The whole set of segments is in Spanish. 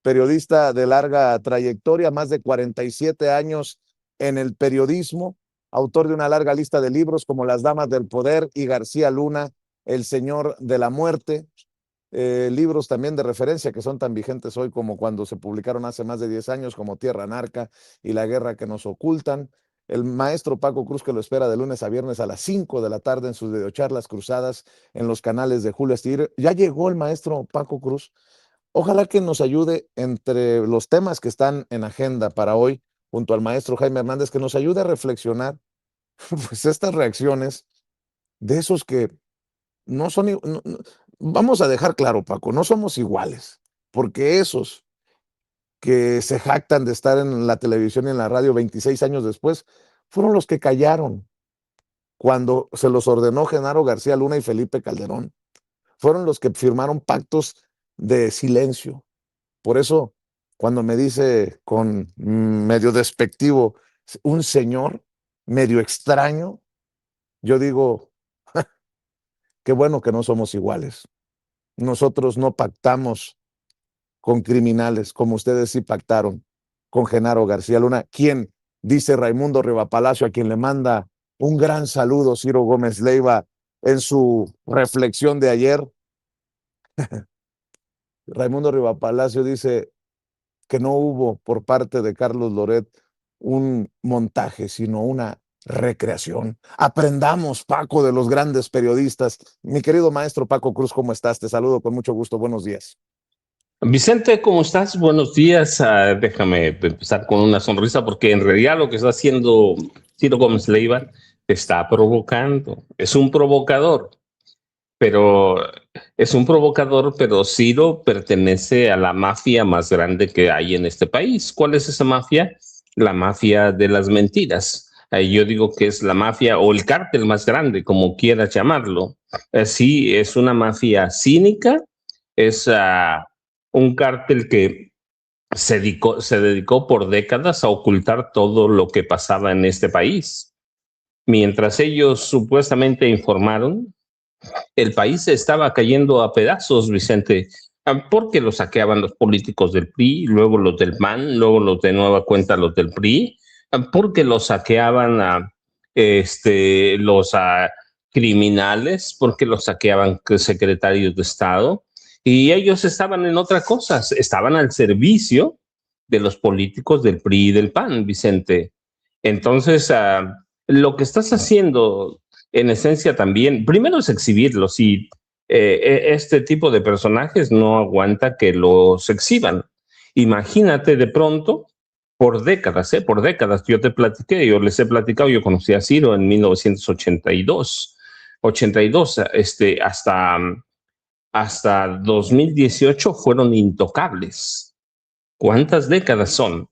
periodista de larga trayectoria, más de 47 años en el periodismo, autor de una larga lista de libros como Las Damas del Poder y García Luna, El Señor de la Muerte, libros también de referencia que son tan vigentes hoy como cuando se publicaron hace más de 10 años, como Tierra Anarca y La Guerra que nos ocultan. El maestro Paco Cruz, que lo espera de lunes a viernes a las 5 de la tarde en sus videocharlas cruzadas en los canales de Julio Astillero. Ya llegó el maestro Paco Cruz. Ojalá que nos ayude entre los temas que están en agenda para hoy, junto al maestro Jaime Hernández, que nos ayude a reflexionar pues estas reacciones de esos que no son, vamos a dejar claro, Paco, no somos iguales, porque esos que se jactan de estar en la televisión y en la radio 26 años después, fueron los que callaron cuando se los ordenó Genaro García Luna y Felipe Calderón. Fueron los que firmaron pactos de silencio. Por eso, cuando me dice con medio despectivo un señor medio extraño, yo digo, qué bueno que no somos iguales. Nosotros no pactamos con criminales, como ustedes sí pactaron con Genaro García Luna, quien, dice Raimundo Rivapalacio, a quien le manda un gran saludo Ciro Gómez Leiva en su reflexión de ayer. Raimundo Rivapalacio dice que no hubo por parte de Carlos Loret un montaje, sino una recreación. Aprendamos, Paco, de los grandes periodistas. Mi querido maestro Paco Cruz, ¿cómo estás? Te saludo con mucho gusto. Buenos días. Vicente, ¿cómo estás? Buenos días. Déjame empezar con una sonrisa porque en realidad lo que está haciendo Ciro Gómez Leiva te está provocando. Es un provocador, pero Ciro pertenece a la mafia más grande que hay en este país. ¿Cuál es esa mafia? La mafia de las mentiras. Yo digo que es la mafia o el cártel más grande, como quieras llamarlo. Sí, es una mafia cínica, es un cártel que se dedicó por décadas a ocultar todo lo que pasaba en este país. Mientras ellos supuestamente informaron, el país se estaba cayendo a pedazos, Vicente, porque lo saqueaban los políticos del PRI, luego los del PAN, luego los de nueva cuenta los del PRI, porque lo saqueaban los criminales, porque lo saqueaban secretarios de Estado, y ellos estaban en otras cosas, estaban al servicio de los políticos del PRI y del PAN, Vicente. Entonces, lo que estás haciendo en esencia también, primero es exhibirlos y este tipo de personajes no aguanta que los exhiban. Imagínate de pronto, por décadas, yo te platiqué, yo les he platicado, yo conocí a Ciro en 1982, hasta 2018 fueron intocables. ¿Cuántas décadas son?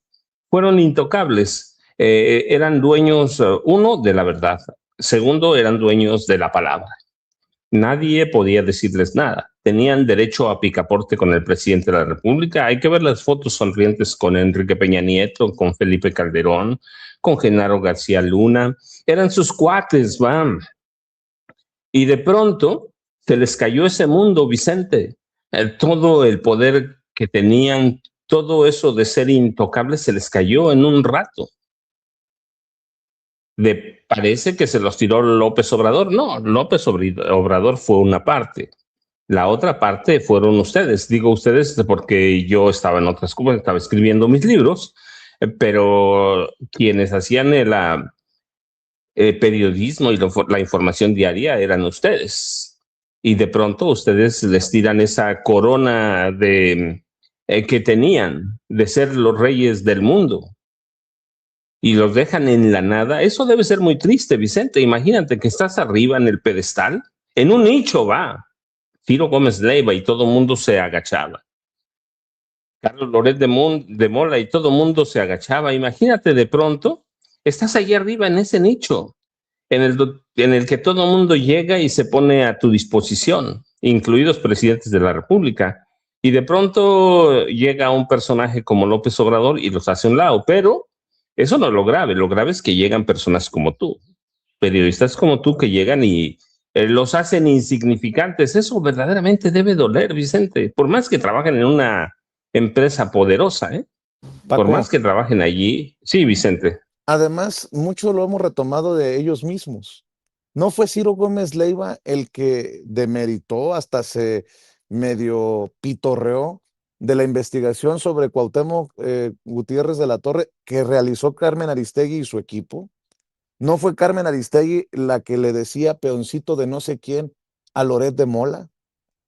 Fueron intocables. Eran dueños, uno, de la verdad. Segundo, eran dueños de la palabra. Nadie podía decirles nada. Tenían derecho a picaporte con el presidente de la República. Hay que ver las fotos sonrientes con Enrique Peña Nieto, con Felipe Calderón, con Genaro García Luna. Eran sus cuates, van. Y de pronto se les cayó ese mundo, Vicente. Todo el poder que tenían, todo eso de ser intocables se les cayó en un rato. Parece que se los tiró López Obrador. No, López Obrador fue una parte. La otra parte fueron ustedes. Digo ustedes porque yo estaba en otras cosas, estaba escribiendo mis libros, pero quienes hacían el periodismo y la información diaria eran ustedes. Y de pronto ustedes les tiran esa corona que tenían de ser los reyes del mundo y los dejan en la nada. Eso debe ser muy triste, Vicente. Imagínate que estás arriba en el pedestal, en un nicho va Ciro Gómez Leiva y todo el mundo se agachaba. Carlos Loret de Mola y todo el mundo se agachaba. Imagínate de pronto, estás allí arriba en ese nicho, en el que todo el mundo llega y se pone a tu disposición, incluidos presidentes de la República. Y de pronto llega un personaje como López Obrador y los hace a un lado, pero eso no es lo grave es que llegan personas como tú, periodistas como tú que llegan y los hacen insignificantes. Eso verdaderamente debe doler, Vicente. Por más que trabajen en una empresa poderosa, ¿eh? Por Paco, más que trabajen allí. Sí, Vicente. además, mucho lo hemos retomado de ellos mismos. ¿No fue Ciro Gómez Leiva el que demeritó, hasta se medio pitorreó de la investigación sobre Cuauhtémoc Gutiérrez de la Torre que realizó Carmen Aristegui y su equipo? ¿No fue Carmen Aristegui la que le decía peoncito de no sé quién a Loret de Mola?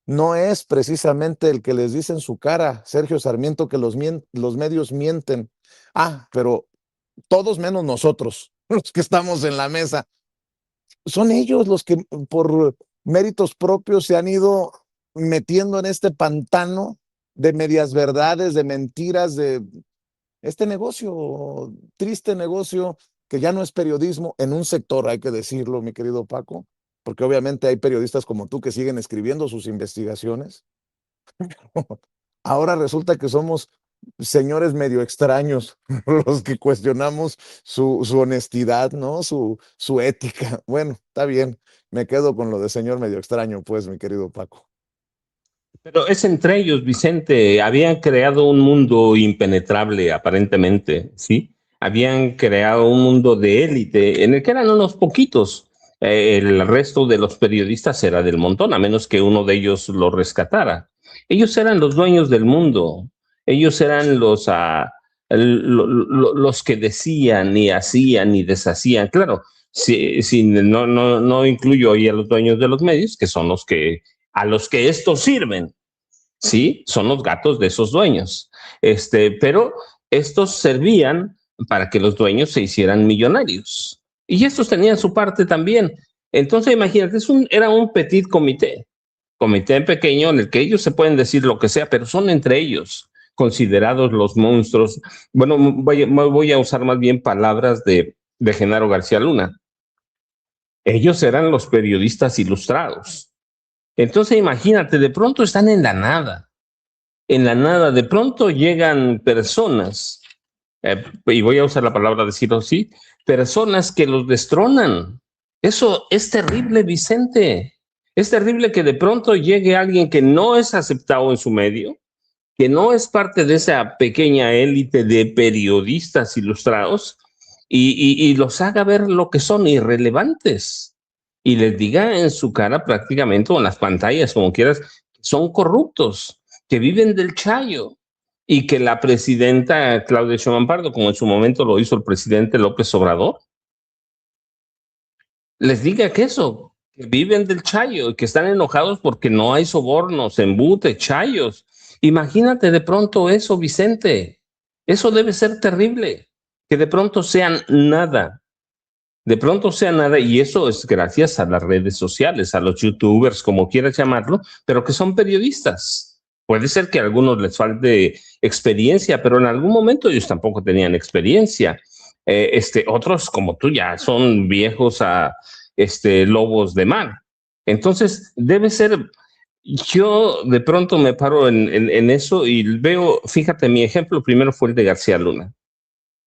¿No es precisamente el que les dice en su cara, Sergio Sarmiento, que los medios mienten? Ah, pero todos menos nosotros, los que estamos en la mesa. Son ellos los que por méritos propios se han ido metiendo en este pantano de medias verdades, de mentiras, de este negocio, triste negocio que ya no es periodismo en un sector, hay que decirlo, mi querido Paco, porque obviamente hay periodistas como tú que siguen escribiendo sus investigaciones. Ahora resulta que somos señores medio extraños los que cuestionamos su honestidad, ¿no? Su ética. Bueno, está bien, me quedo con lo de señor medio extraño, pues, mi querido Paco. Pero es entre ellos, Vicente. Habían creado un mundo impenetrable, aparentemente, ¿sí? Habían creado un mundo de élite en el que eran unos poquitos. El resto de los periodistas era del montón, a menos que uno de ellos lo rescatara. Ellos eran los dueños del mundo. Ellos eran los que decían, y hacían, y deshacían. Claro, no incluyo ahí a los dueños de los medios, que son a los que estos sirven. Sí, son los gatos de esos dueños. Pero estos servían para que los dueños se hicieran millonarios. Y estos tenían su parte también. Entonces, imagínate, era un petit comité pequeño en el que ellos se pueden decir lo que sea, pero son entre ellos considerados los monstruos. Bueno, voy a usar más bien palabras de Genaro García Luna. Ellos eran los periodistas ilustrados. Entonces, imagínate, de pronto están en la nada, de pronto llegan personas, y voy a usar la palabra decirlo así, personas que los destronan. Eso es terrible, Vicente. Es terrible que de pronto llegue alguien que no es aceptado en su medio, que no es parte de esa pequeña élite de periodistas ilustrados y los haga ver lo que son irrelevantes y les diga en su cara prácticamente o en las pantallas, como quieras, son corruptos, que viven del chayo y que la presidenta Claudia Sheinbaum Pardo, como en su momento lo hizo el presidente López Obrador, les diga que viven del chayo y que están enojados porque no hay sobornos, embute, chayos. Imagínate de pronto eso, Vicente. Eso debe ser terrible, que de pronto sean nada. De pronto sea nada, y eso es gracias a las redes sociales, a los youtubers, como quieras llamarlo, pero que son periodistas. Puede ser que a algunos les falte experiencia, pero en algún momento ellos tampoco tenían experiencia. Otros, como tú, ya son viejos lobos de mar. Entonces, debe ser, yo de pronto me paro en eso y veo, fíjate, mi ejemplo primero fue el de García Luna.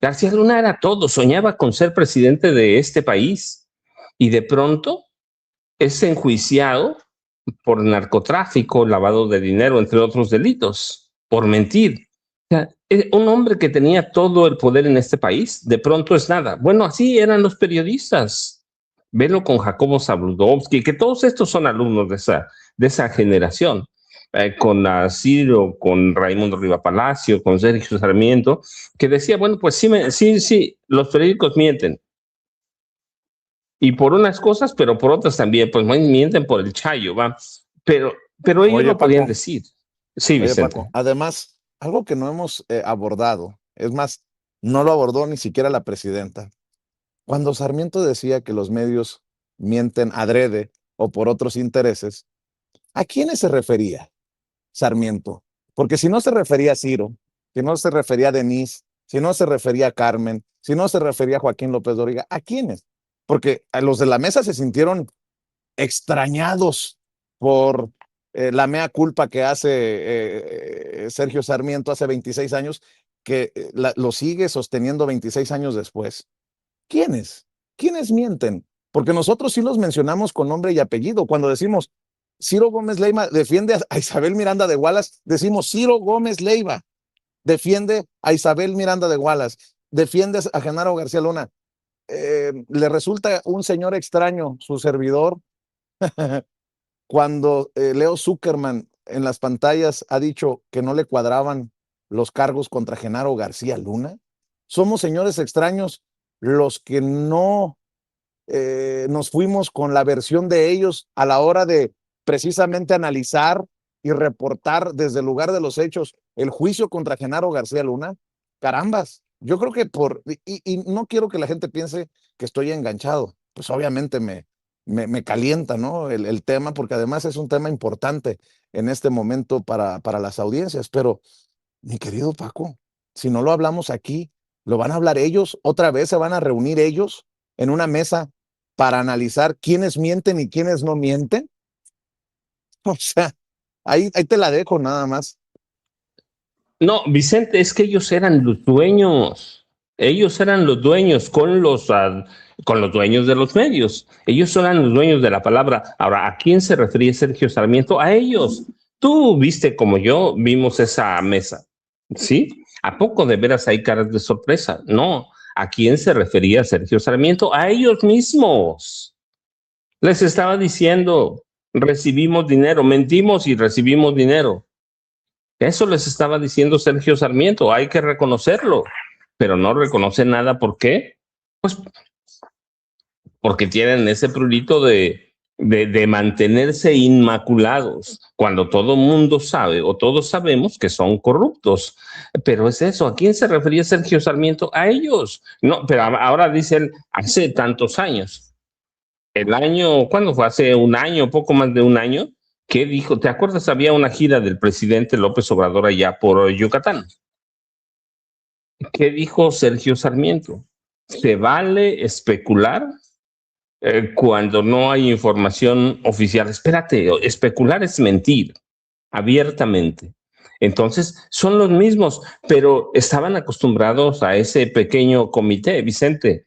García Luna era todo, soñaba con ser presidente de este país y de pronto es enjuiciado por narcotráfico, lavado de dinero, entre otros delitos, por mentir. O sea, un hombre que tenía todo el poder en este país, de pronto es nada. Bueno, así eran los periodistas. Velo con Jacobo Zabludovsky, que todos estos son alumnos de esa generación. Con Ciro, con Raimundo Riva Palacio, con Sergio Sarmiento, que decía, bueno, pues sí, los periódicos mienten. Y por unas cosas, pero por otras también, pues mienten por el chayo, ¿va? Pero ellos Oye, lo podían Paco, decir. Sí, oye, Paco, Vicente. además, algo que no hemos abordado, es más, no lo abordó ni siquiera la presidenta. Cuando Sarmiento decía que los medios mienten adrede o por otros intereses, ¿a quiénes se refería Sarmiento? Porque si no se refería a Ciro, si no se refería a Denise, si no se refería a Carmen, si no se refería a Joaquín López Dóriga, ¿a quiénes? Porque a los de la mesa se sintieron extrañados por la mea culpa que hace Sergio Sarmiento hace 26 años, que lo sigue sosteniendo 26 años después. ¿Quiénes? ¿Quiénes mienten? Porque nosotros sí los mencionamos con nombre y apellido. Cuando decimos Ciro Gómez Leiva defiende a Isabel Miranda de Wallace, decimos Ciro Gómez Leiva. defiende a Isabel Miranda de Wallace, defiende a Genaro García Luna. Le resulta un señor extraño su servidor cuando Leo Zuckerman en las pantallas ha dicho que no le cuadraban los cargos contra Genaro García Luna. Somos señores extraños los que no nos fuimos con la versión de ellos a la hora de precisamente analizar y reportar desde el lugar de los hechos el juicio contra Genaro García Luna. Carambas, yo creo que y no quiero que la gente piense que estoy enganchado, pues obviamente me calienta, ¿no? El tema, porque además es un tema importante en este momento para las audiencias, pero mi querido Paco, si no lo hablamos aquí, lo van a hablar ellos, otra vez se van a reunir ellos en una mesa para analizar quiénes mienten y quiénes no mienten. O sea, ahí te la dejo nada más. No, Vicente, es que ellos eran los dueños. Ellos eran los dueños con los dueños de los medios. Ellos eran los dueños de la palabra. Ahora, ¿a quién se refería Sergio Sarmiento? A ellos. Tú viste como yo, vimos esa mesa, ¿sí? ¿A poco de veras hay caras de sorpresa? No. ¿A quién se refería Sergio Sarmiento? A ellos mismos. Les estaba diciendo, recibimos dinero, mentimos y recibimos dinero. Eso les estaba diciendo Sergio Sarmiento, hay que reconocerlo, pero no reconoce nada. ¿Por qué? Pues porque tienen ese prurito de mantenerse inmaculados, cuando todo mundo sabe o todos sabemos que son corruptos. Pero es eso, ¿a quién se refería Sergio Sarmiento? A ellos. No, pero ahora dicen hace tantos años. El año, ¿cuándo fue? Hace un año, poco más de un año. ¿Qué dijo? ¿Te acuerdas? Había una gira del presidente López Obrador allá por Yucatán. ¿Qué dijo Sergio Sarmiento? ¿Se vale especular cuando no hay información oficial? Espérate, especular es mentir abiertamente. Entonces, son los mismos, pero estaban acostumbrados a ese pequeño comité, Vicente.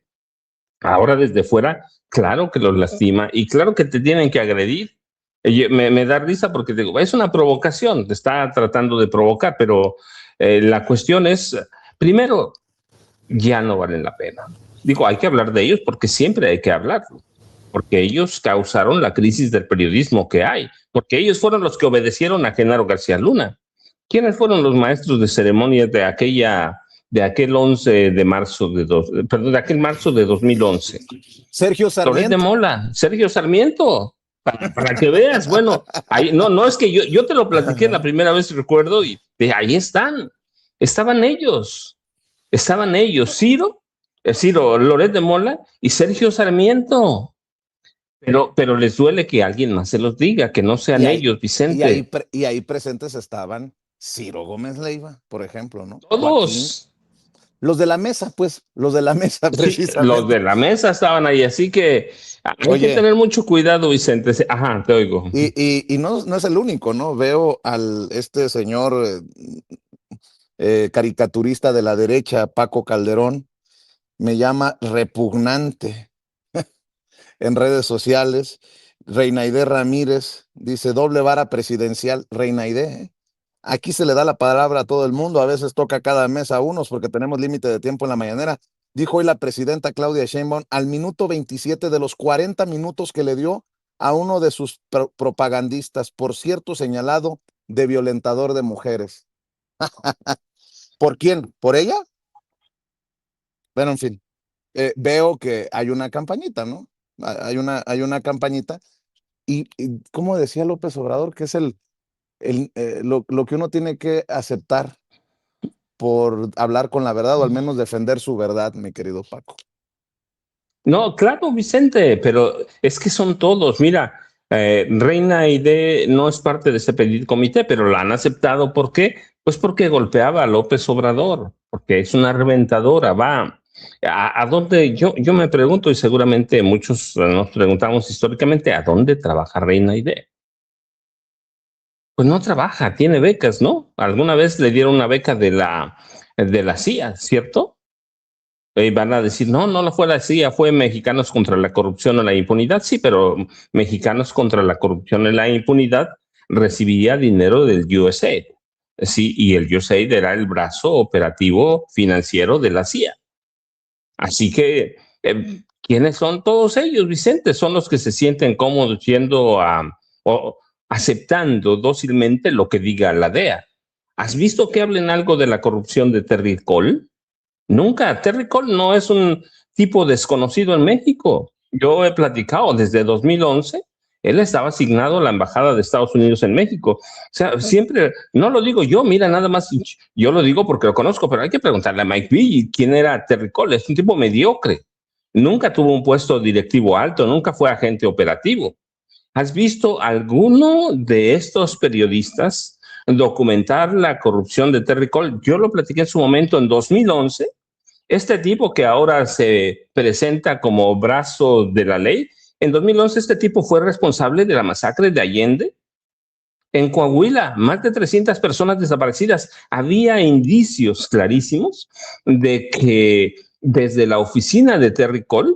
Ahora desde fuera, claro que los lastima y claro que te tienen que agredir. Me da risa porque digo, es una provocación, te está tratando de provocar, pero la cuestión es, primero, ya no valen la pena. Digo, hay que hablar de ellos porque siempre hay que hablar, porque ellos causaron la crisis del periodismo que hay, porque ellos fueron los que obedecieron a Genaro García Luna. ¿Quiénes fueron los maestros de ceremonias de aquel 11 de marzo de aquel marzo de 2011? Sergio Sarmiento. Loret de Mola, Sergio Sarmiento. Para que veas, bueno, ahí, no es que yo te lo platiqué la primera vez, recuerdo, y ahí estaban ellos, Ciro, Loret de Mola y Sergio Sarmiento, pero les duele que alguien más se los diga, que no sean ellos, Vicente. Y ahí presentes estaban Ciro Gómez Leiva, por ejemplo, ¿no? Todos. Joaquín. Los de la mesa, pues, precisamente. Sí, los de la mesa estaban ahí, así que hay que tener mucho cuidado, Vicente. Ajá, te oigo. Y no es el único, ¿no? Veo al señor caricaturista de la derecha, Paco Calderón, me llama repugnante en redes sociales. Reinaide Ramírez dice, doble vara presidencial. Reinaide, aquí se le da la palabra a todo el mundo, a veces toca cada mes a unos porque tenemos límite de tiempo en la mañanera. Dijo hoy la presidenta Claudia Sheinbaum al minuto 27 de los 40 minutos que le dio a uno de sus propagandistas, por cierto señalado de violentador de mujeres. ¿Por quién? ¿Por ella? Bueno, en fin, veo que hay una campañita, ¿no? Hay una campañita y como decía López Obrador, que es lo que uno tiene que aceptar por hablar con la verdad o al menos defender su verdad, mi querido Paco. No, claro, Vicente, pero es que son todos. Mira, Reinaide no es parte de ese petit comité, pero la han aceptado. ¿Por qué? Pues porque golpeaba a López Obrador, porque es una reventadora, va. ¿A dónde? Yo me pregunto, y seguramente muchos nos preguntamos históricamente, ¿a dónde trabaja Reinaide? Pues no trabaja, tiene becas, ¿no? Alguna vez le dieron una beca de la CIA, ¿cierto? Van a decir, no fue la CIA, fue Mexicanos contra la Corrupción y la Impunidad. Sí, pero Mexicanos contra la Corrupción y la Impunidad recibía dinero del USAID. Sí, y el USAID era el brazo operativo financiero de la CIA. Así que, ¿quiénes son todos ellos, Vicente? Son los que se sienten cómodos yendo o aceptando dócilmente lo que diga la DEA. ¿Has visto que hablen algo de la corrupción de Terry Cole? Nunca. Terry Cole no es un tipo desconocido en México. Yo he platicado desde 2011. Él estaba asignado a la Embajada de Estados Unidos en México. O sea, siempre, no lo digo yo, mira, nada más, yo lo digo porque lo conozco, pero hay que preguntarle a Mike B. quién era Terry Cole. Es un tipo mediocre. Nunca tuvo un puesto directivo alto, nunca fue agente operativo. ¿Has visto alguno de estos periodistas documentar la corrupción de Terry Cole? Yo lo platiqué en su momento en 2011. Este tipo que ahora se presenta como brazo de la ley, en 2011 este tipo fue responsable de la masacre de Allende en Coahuila, más de 300 personas desaparecidas. Había indicios clarísimos de que desde la oficina de Terry Cole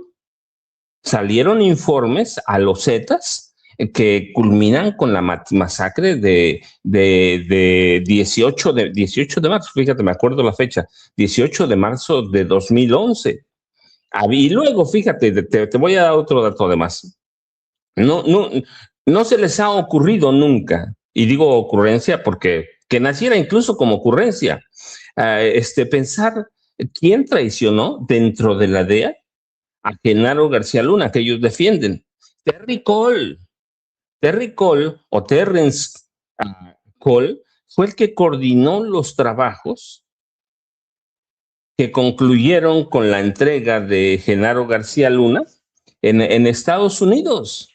salieron informes a los Zetas que culminan con la masacre de 18 de marzo, fíjate, me acuerdo la fecha, 18 de marzo de 2011. Y luego, fíjate, te voy a dar otro dato además. No, no, no se les ha ocurrido nunca, y digo ocurrencia porque que naciera incluso como ocurrencia, pensar quién traicionó dentro de la DEA a Genaro García Luna, que ellos defienden. Terry Cole, Terry Cole o Terrence Cole fue el que coordinó los trabajos que concluyeron con la entrega de Genaro García Luna en Estados Unidos.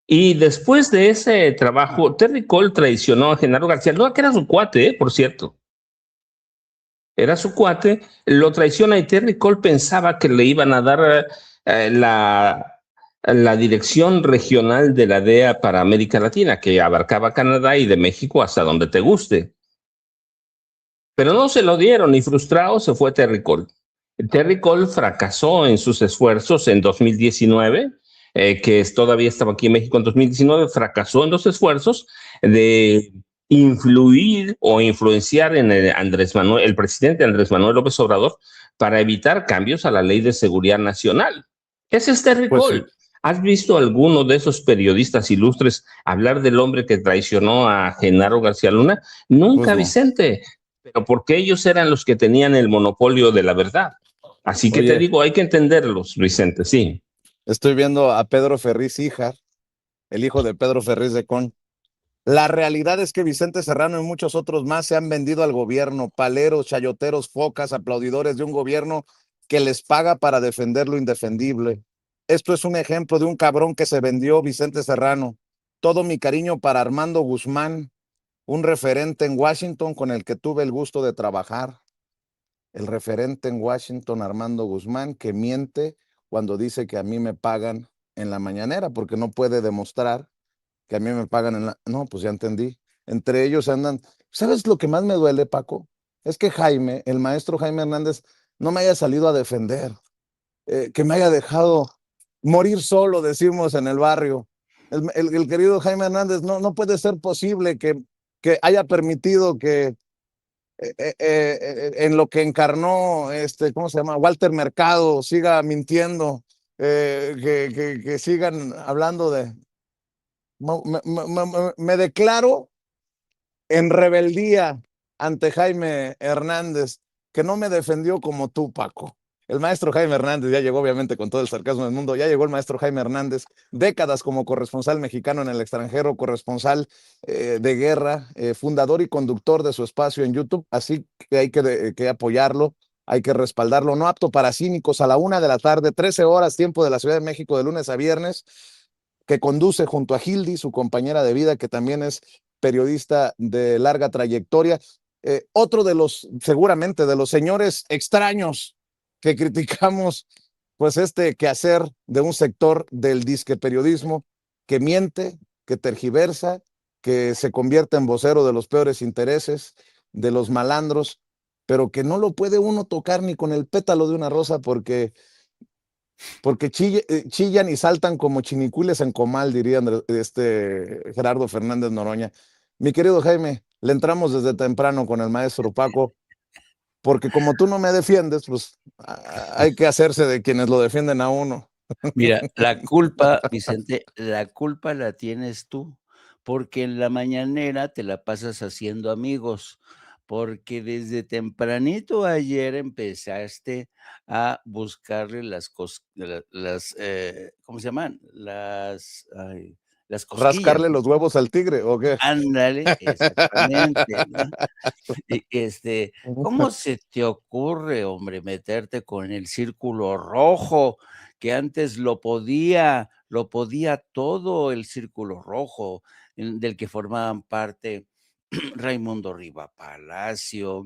Y después de ese trabajo, Terry Cole traicionó a Genaro García Luna, que era su cuate, por cierto. Era su cuate, lo traiciona y Terry Cole pensaba que le iban a dar la dirección regional de la DEA para América Latina, que abarcaba Canadá y de México hasta donde te guste. Pero no se lo dieron y frustrado se fue Terry Cole. Terry Cole fracasó en sus esfuerzos en 2019, todavía estaba aquí en México en 2019, fracasó en los esfuerzos de influir o influenciar en el presidente Andrés Manuel López Obrador para evitar cambios a la Ley de Seguridad Nacional. Ese es Terry Pues sí, Cole. ¿Has visto alguno de esos periodistas ilustres hablar del hombre que traicionó a Genaro García Luna? pues Nunca, no. Vicente, pero porque ellos eran los que tenían el monopolio de la verdad. Así que te Oye, digo, hay que entenderlos, Vicente, sí. estoy viendo a Pedro Ferriz Híjar, el hijo de Pedro Ferriz de Con. La realidad es que Vicente Serrano y muchos otros más se han vendido al gobierno, paleros, chayoteros, focas, aplaudidores de un gobierno que les paga para defender lo indefendible. Esto es un ejemplo de un cabrón que se vendió, Vicente Serrano. Todo mi cariño para Armando Guzmán, un referente en Washington con el que tuve el gusto de trabajar. El referente en Washington, Armando Guzmán, que miente cuando dice que a mí me pagan en la mañanera, porque no puede demostrar que a mí me pagan en la... No, pues ya entendí. Entre ellos andan... ¿Sabes lo que más me duele, Paco? Es que Jaime, el maestro Jaime Hernández, no me haya salido a defender, que me haya dejado morir solo, decimos en el barrio. El querido Jaime Hernández, no puede ser posible que haya permitido que en lo que encarnó, ¿cómo se llama? Walter Mercado, siga mintiendo, que sigan hablando de... Me declaro en rebeldía ante Jaime Hernández, que no me defendió como tú, Paco. El maestro Jaime Hernández ya llegó, obviamente, con todo el sarcasmo del mundo. Ya llegó el maestro Jaime Hernández, décadas como corresponsal mexicano en el extranjero, corresponsal de guerra, fundador y conductor de su espacio en YouTube. Así que hay que apoyarlo, hay que respaldarlo. No apto para cínicos, a la 1 de la tarde, 13 horas, tiempo de la Ciudad de México, de lunes a viernes, que conduce junto a Hildy, su compañera de vida, que también es periodista de larga trayectoria. Otro de los, seguramente, de los señores extraños que criticamos, pues este quehacer de un sector del disque periodismo que miente, que tergiversa, que se convierte en vocero de los peores intereses, de los malandros, pero que no lo puede uno tocar ni con el pétalo de una rosa porque chillan y saltan como chinicuiles en comal, diría Gerardo Fernández Noroña. Mi querido Jaime, le entramos desde temprano con el maestro Paco, porque como tú no me defiendes, pues hay que hacerse de quienes lo defienden a uno. Mira, la culpa, Vicente, la culpa la tienes tú, porque en la mañanera te la pasas haciendo amigos, porque desde tempranito ayer empezaste a buscarle ¿cómo se llaman? Las cosquillas, ¿Rascarle ¿no? los huevos al tigre o qué? Ándale, exactamente, ¿no? ¿Cómo se te ocurre, hombre, meterte con el círculo rojo? Que antes lo podía todo el círculo rojo, del que formaban parte Raimundo Riva Palacio,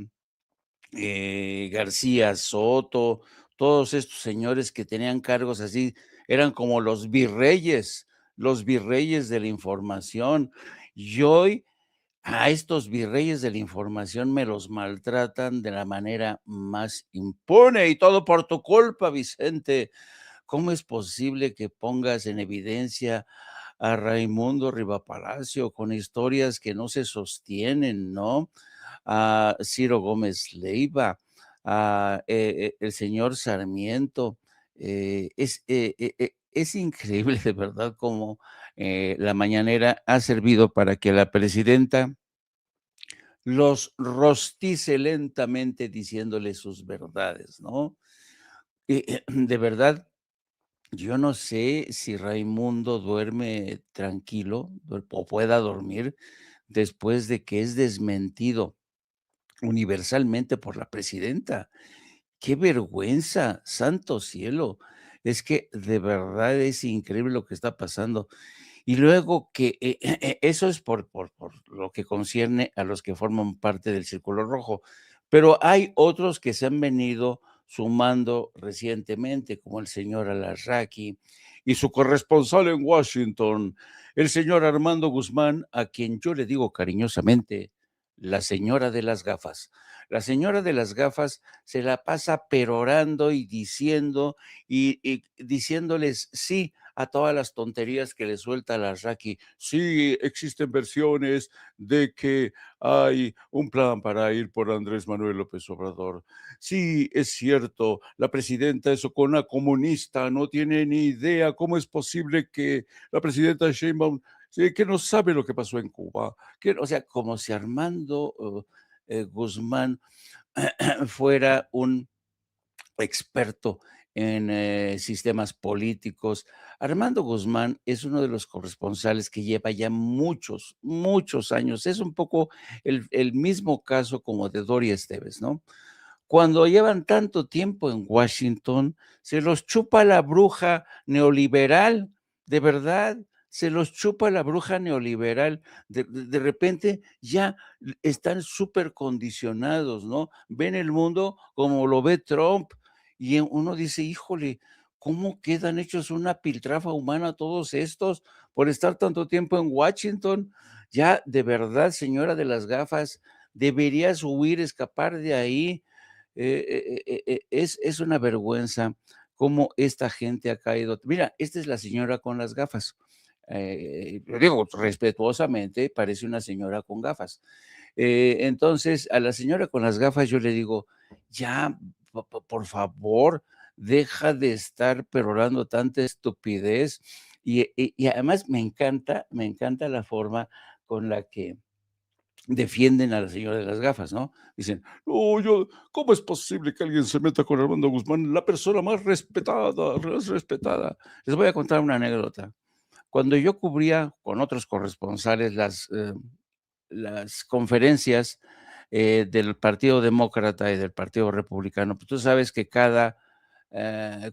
García Soto, todos estos señores que tenían cargos así, eran como los virreyes de la información. Y hoy a estos virreyes de la información me los maltratan de la manera más impune, y todo por tu culpa, Vicente. ¿Cómo es posible que pongas en evidencia a Raimundo Rivapalacio con historias que no se sostienen, ¿no? A Ciro Gómez Leiva, a el señor Sarmiento. Es increíble de verdad cómo la mañanera ha servido para que la presidenta los rostice lentamente diciéndole sus verdades, ¿no? De verdad, yo no sé si Raimundo duerme tranquilo o pueda dormir después de que es desmentido universalmente por la presidenta. ¡Qué vergüenza! ¡Santo cielo! Es que de verdad es increíble lo que está pasando. Y luego que eso es por lo que concierne a los que forman parte del Círculo Rojo, pero hay otros que se han venido sumando recientemente, como el señor Alarraqui y su corresponsal en Washington, el señor Armando Guzmán, a quien yo le digo cariñosamente, la señora de las gafas. La señora de las gafas se la pasa perorando y diciendo y diciéndoles sí a todas las tonterías que le suelta la Raki. Sí, existen versiones de que hay un plan para ir por Andrés Manuel López Obrador. Sí, es cierto, la presidenta es una comunista, no tiene ni idea cómo es posible que la presidenta Sheinbaum, sí, que no sabe lo que pasó en Cuba. O sea, como si Armando Guzmán fuera un experto en sistemas políticos. Armando Guzmán es uno de los corresponsales que lleva ya muchos, muchos años. Es un poco el mismo caso como de Doria Esteves, ¿no? Cuando llevan tanto tiempo en Washington, se los chupa la bruja neoliberal, de verdad, se los chupa la bruja neoliberal. De repente ya están súper condicionados, ¿no? Ven el mundo como lo ve Trump y uno dice, híjole, ¿cómo quedan hechos una piltrafa humana todos estos por estar tanto tiempo en Washington? Ya, de verdad, señora de las gafas, deberías huir, escapar de ahí. Es una vergüenza cómo esta gente ha caído. Mira, esta es la señora con las gafas. Lo digo respetuosamente, parece una señora con gafas. Entonces, a la señora con las gafas yo le digo, ya, por favor, deja de estar perorando tanta estupidez. Y además me encanta la forma con la que defienden a la señora de las gafas, ¿no? Dicen, no, ¿cómo es posible que alguien se meta con Armando Guzmán, la persona más respetada, más respetada? Les voy a contar una anécdota. Cuando yo cubría con otros corresponsales las conferencias del Partido Demócrata y del Partido Republicano, pues tú sabes que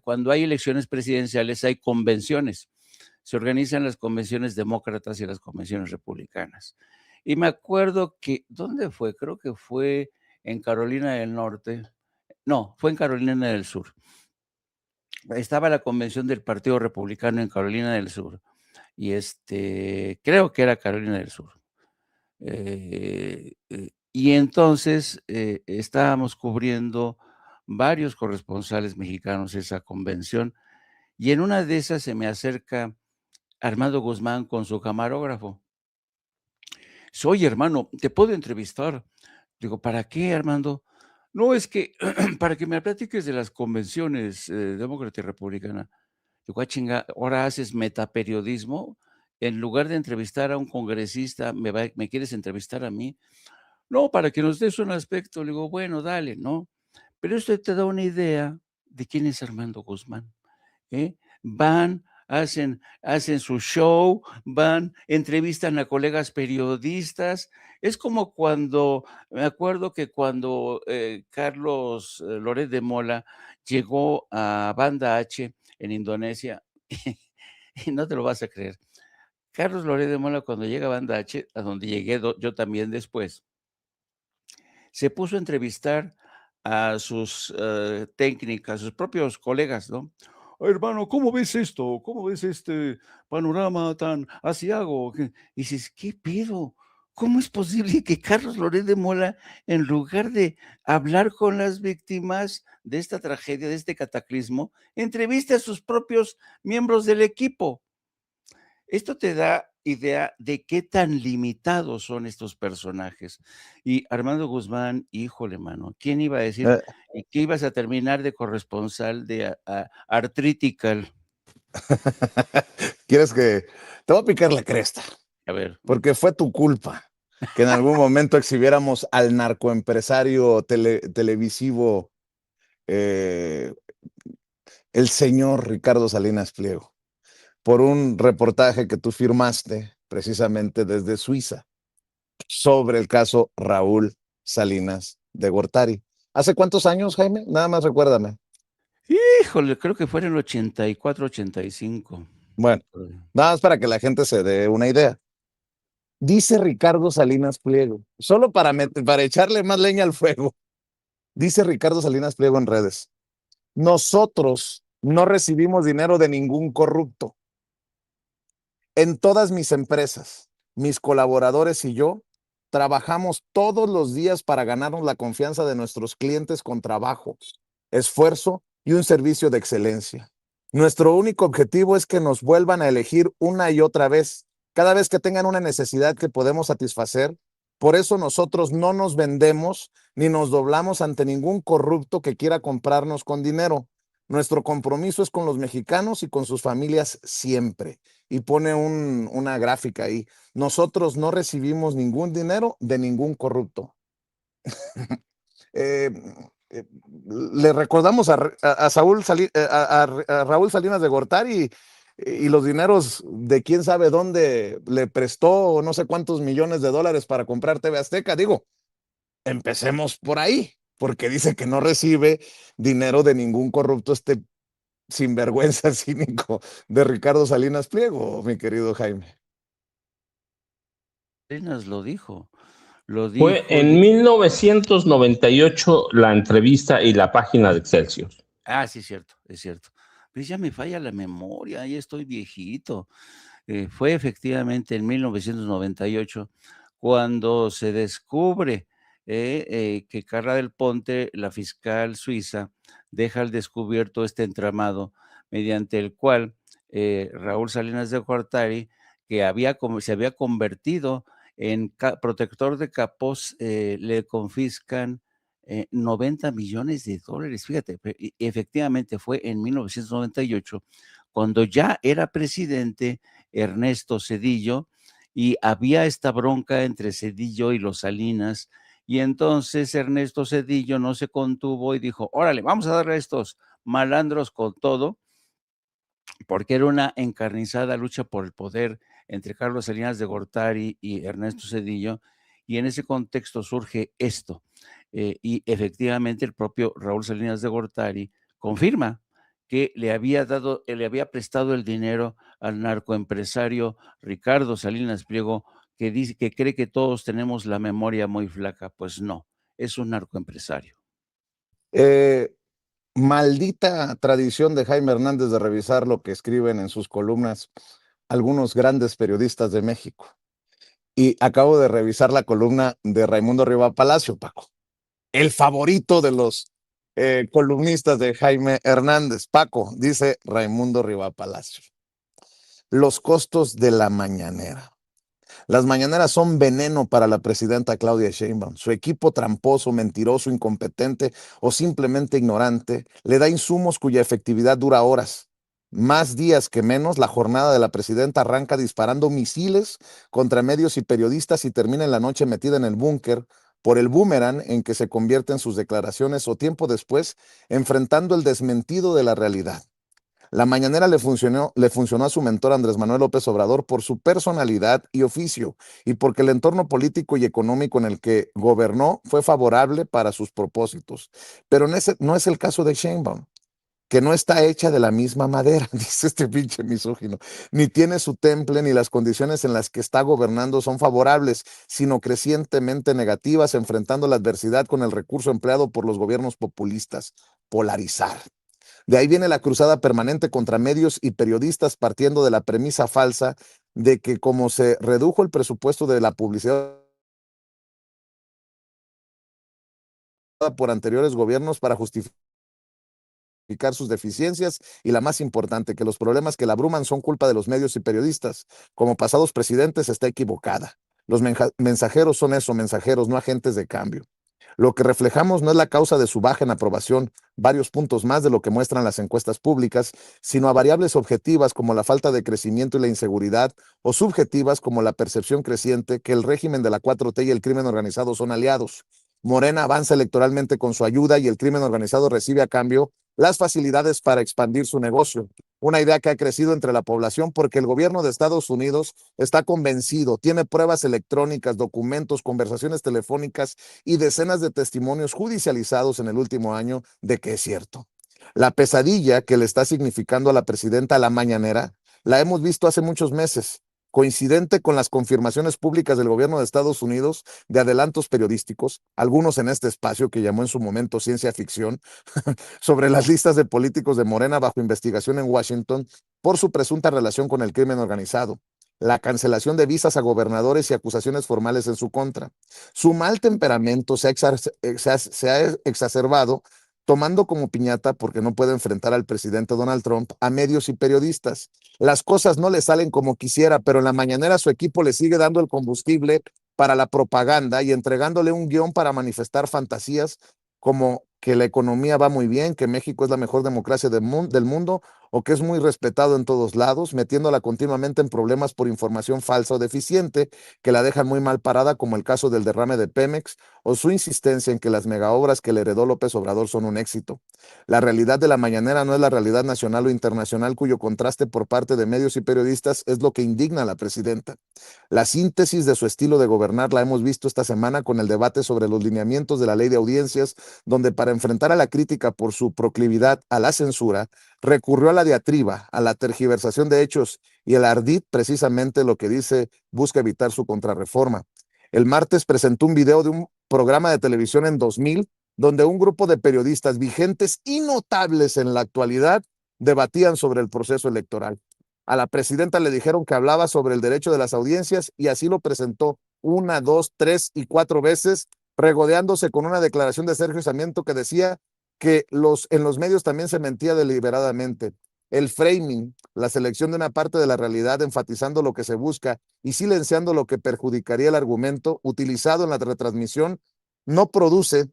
cuando hay elecciones presidenciales hay convenciones. Se organizan las convenciones demócratas y las convenciones republicanas. Y me acuerdo que, ¿dónde fue? Creo que fue en Carolina del Norte. No, fue en Carolina del Sur. Estaba la convención del Partido Republicano en Carolina del Sur. Y creo que era Carolina del Sur. Y entonces estábamos cubriendo varios corresponsales mexicanos esa convención. Y en una de esas se me acerca Armando Guzmán con su camarógrafo. Dice, oye, hermano, ¿te puedo entrevistar? Digo, ¿para qué, Armando? No, es que para que me platiques de las convenciones demócrata y republicana. Digo, chinga, ahora haces metaperiodismo. En lugar de entrevistar a un congresista, ¿me quieres entrevistar a mí? No, para que nos des un aspecto. Le digo, bueno, dale, ¿no? Pero esto te da una idea de quién es Armando Guzmán. Van, hacen su show, van, entrevistan a colegas periodistas. Es como cuando, me acuerdo que cuando Carlos Loret de Mola llegó a Banda H en Indonesia, y no te lo vas a creer. Carlos Loret de Mola, cuando llega a Banda H, a donde llegué yo también después, se puso a entrevistar a sus técnicas, a sus propios colegas, ¿no? Hermano, ¿cómo ves esto? ¿Cómo ves este panorama tan asiago? Y dices, ¿qué pedo? ¿Cómo es posible que Carlos Loret de Mola, en lugar de hablar con las víctimas de esta tragedia, de este cataclismo, entreviste a sus propios miembros del equipo? Esto te da idea de qué tan limitados son estos personajes. Y Armando Guzmán, híjole, mano, ¿quién iba a decir Eh, que ibas a terminar de corresponsal de Artritical? ¿Quieres que te voy a picar la cresta? A ver, Porque fue tu culpa que en algún momento exhibiéramos al narcoempresario televisivo, eh, el señor Ricardo Salinas Pliego, por un reportaje que tú firmaste precisamente desde Suiza sobre el caso Raúl Salinas de Gortari. ¿Hace cuántos años, Jaime? Nada más recuérdame. híjole, creo que fue en el 84, 85. Bueno, nada más para que la gente se dé una idea. Dice Ricardo Salinas Pliego, solo para echarle más leña al fuego, dice Ricardo Salinas Pliego en redes, nosotros no recibimos dinero de ningún corrupto. En todas mis empresas, mis colaboradores y yo trabajamos todos los días para ganarnos la confianza de nuestros clientes con trabajo, esfuerzo y un servicio de excelencia. Nuestro único objetivo es que nos vuelvan a elegir una y otra vez, cada vez que tengan una necesidad que podemos satisfacer. Por eso nosotros no nos vendemos ni nos doblamos ante ningún corrupto que quiera comprarnos con dinero. Nuestro compromiso es con los mexicanos y con sus familias siempre. Y pone una gráfica ahí. Nosotros no recibimos ningún dinero de ningún corrupto. eh, Le recordamos a Raúl Salinas de Gortari y los dineros de quién sabe dónde le prestó no sé cuántos millones de dólares para comprar TV Azteca. Digo, empecemos por ahí, porque dice que no recibe dinero de ningún corrupto este sinvergüenza cínico de Ricardo Salinas Pliego, mi querido Jaime. Salinas lo dijo. Lo Fue dijo. en 1998 la entrevista y la página de Excelsior. Sí, cierto, es cierto. Pues ya me falla la memoria, ya estoy viejito. Fue efectivamente en 1998 cuando se descubre que Carla del Ponte, la fiscal suiza, deja al descubierto este entramado mediante el cual Raúl Salinas de Gortari, que se había convertido en protector de capos, le confiscan 90 millones de dólares. Fíjate, efectivamente fue en 1998 cuando ya era presidente Ernesto Zedillo y había esta bronca entre Zedillo y los Salinas. Y entonces Ernesto Zedillo no se contuvo y dijo, órale, vamos a darle a estos malandros con todo, porque era una encarnizada lucha por el poder entre Carlos Salinas de Gortari y Ernesto Zedillo, y en ese contexto surge esto. Y efectivamente el propio Raúl Salinas de Gortari confirma que le había prestado el dinero al narcoempresario Ricardo Salinas Pliego, que dice que cree que todos tenemos la memoria muy flaca. Pues no, es un narcoempresario. Maldita tradición de Jaime Hernández de revisar lo que escriben en sus columnas algunos grandes periodistas de México. Y acabo de revisar la columna de Raimundo Riva Palacio, Paco, el favorito de los columnistas de Jaime Hernández. Paco, dice Raimundo Riva Palacio, los costos de la mañanera. Las mañaneras son veneno para la presidenta Claudia Sheinbaum. Su equipo tramposo, mentiroso, incompetente o simplemente ignorante le da insumos cuya efectividad dura horas. Más días que menos, la jornada de la presidenta arranca disparando misiles contra medios y periodistas y termina en la noche metida en el búnker por el boomerang en que se convierten sus declaraciones o tiempo después enfrentando el desmentido de la realidad. La mañanera le funcionó a su mentor Andrés Manuel López Obrador por su personalidad y oficio y porque el entorno político y económico en el que gobernó fue favorable para sus propósitos. Pero no es el caso de Sheinbaum, que no está hecha de la misma madera, dice este pinche misógino, ni tiene su temple, ni las condiciones en las que está gobernando son favorables, sino crecientemente negativas, enfrentando la adversidad con el recurso empleado por los gobiernos populistas, polarizar. De ahí viene la cruzada permanente contra medios y periodistas partiendo de la premisa falsa de que como se redujo el presupuesto de la publicidad por anteriores gobiernos para justificar sus deficiencias y la más importante, que los problemas que la abruman son culpa de los medios y periodistas, como pasados presidentes, está equivocada. Los mensajeros son eso, mensajeros, no agentes de cambio. Lo que reflejamos no es la causa de su baja en aprobación, varios puntos más de lo que muestran las encuestas públicas, sino a variables objetivas como la falta de crecimiento y la inseguridad, o subjetivas como la percepción creciente que el régimen de la 4T y el crimen organizado son aliados. Morena avanza electoralmente con su ayuda y el crimen organizado recibe a cambio las facilidades para expandir su negocio. Una idea que ha crecido entre la población porque el gobierno de Estados Unidos está convencido, tiene pruebas electrónicas, documentos, conversaciones telefónicas y decenas de testimonios judicializados en el último año de que es cierto. La pesadilla que le está significando a la presidenta la mañanera la hemos visto hace muchos meses, coincidente con las confirmaciones públicas del gobierno de Estados Unidos de adelantos periodísticos, algunos en este espacio que llamó en su momento ciencia ficción, sobre las listas de políticos de Morena bajo investigación en Washington por su presunta relación con el crimen organizado, la cancelación de visas a gobernadores y acusaciones formales en su contra. Su mal temperamento se ha exacerbado tomando como piñata porque no puede enfrentar al presidente Donald Trump a medios y periodistas. Las cosas no le salen como quisiera, pero en la mañanera su equipo le sigue dando el combustible para la propaganda y entregándole un guión para manifestar fantasías como que la economía va muy bien, que México es la mejor democracia del mundo o que es muy respetado en todos lados, metiéndola continuamente en problemas por información falsa o deficiente que la dejan muy mal parada, como el caso del derrame de Pemex o su insistencia en que las megaobras que le heredó López Obrador son un éxito. La realidad de la mañanera no es la realidad nacional o internacional, cuyo contraste por parte de medios y periodistas es lo que indigna a la presidenta. La síntesis de su estilo de gobernar la hemos visto esta semana con el debate sobre los lineamientos de la ley de audiencias, donde para enfrentar a la crítica por su proclividad a la censura, recurrió a la diatriba, a la tergiversación de hechos y el ardid, precisamente lo que dice, busca evitar su contrarreforma. El martes presentó un video de un programa de televisión en 2000, donde un grupo de periodistas vigentes y notables en la actualidad debatían sobre el proceso electoral. A la presidenta le dijeron que hablaba sobre el derecho de las audiencias y así lo presentó una, dos, tres y cuatro veces, regodeándose con una declaración de Sergio Sarmiento que decía que en los medios también se mentía deliberadamente. El framing, la selección de una parte de la realidad, enfatizando lo que se busca y silenciando lo que perjudicaría el argumento utilizado en la retransmisión, no produce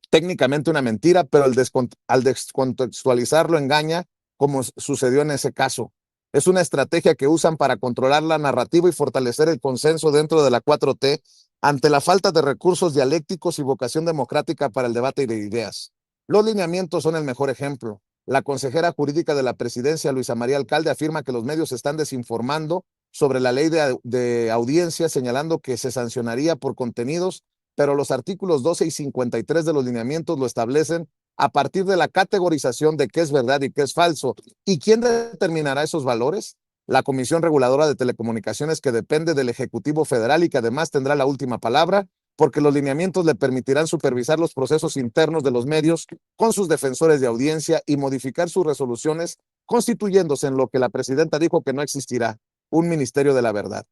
técnicamente una mentira, pero al descontextualizarlo engaña, como sucedió en ese caso. Es una estrategia que usan para controlar la narrativa y fortalecer el consenso dentro de la 4T ante la falta de recursos dialécticos y vocación democrática para el debate de ideas. Los lineamientos son el mejor ejemplo. La consejera jurídica de la presidencia, Luisa María Alcalde, afirma que los medios están desinformando sobre la ley de audiencia, señalando que se sancionaría por contenidos, pero los artículos 12 y 53 de los lineamientos lo establecen a partir de la categorización de qué es verdad y qué es falso. ¿Y quién determinará esos valores? La Comisión Reguladora de Telecomunicaciones, que depende del Ejecutivo Federal y que además tendrá la última palabra, porque los lineamientos le permitirán supervisar los procesos internos de los medios con sus defensores de audiencia y modificar sus resoluciones, constituyéndose en lo que la presidenta dijo que no existirá, un Ministerio de la Verdad.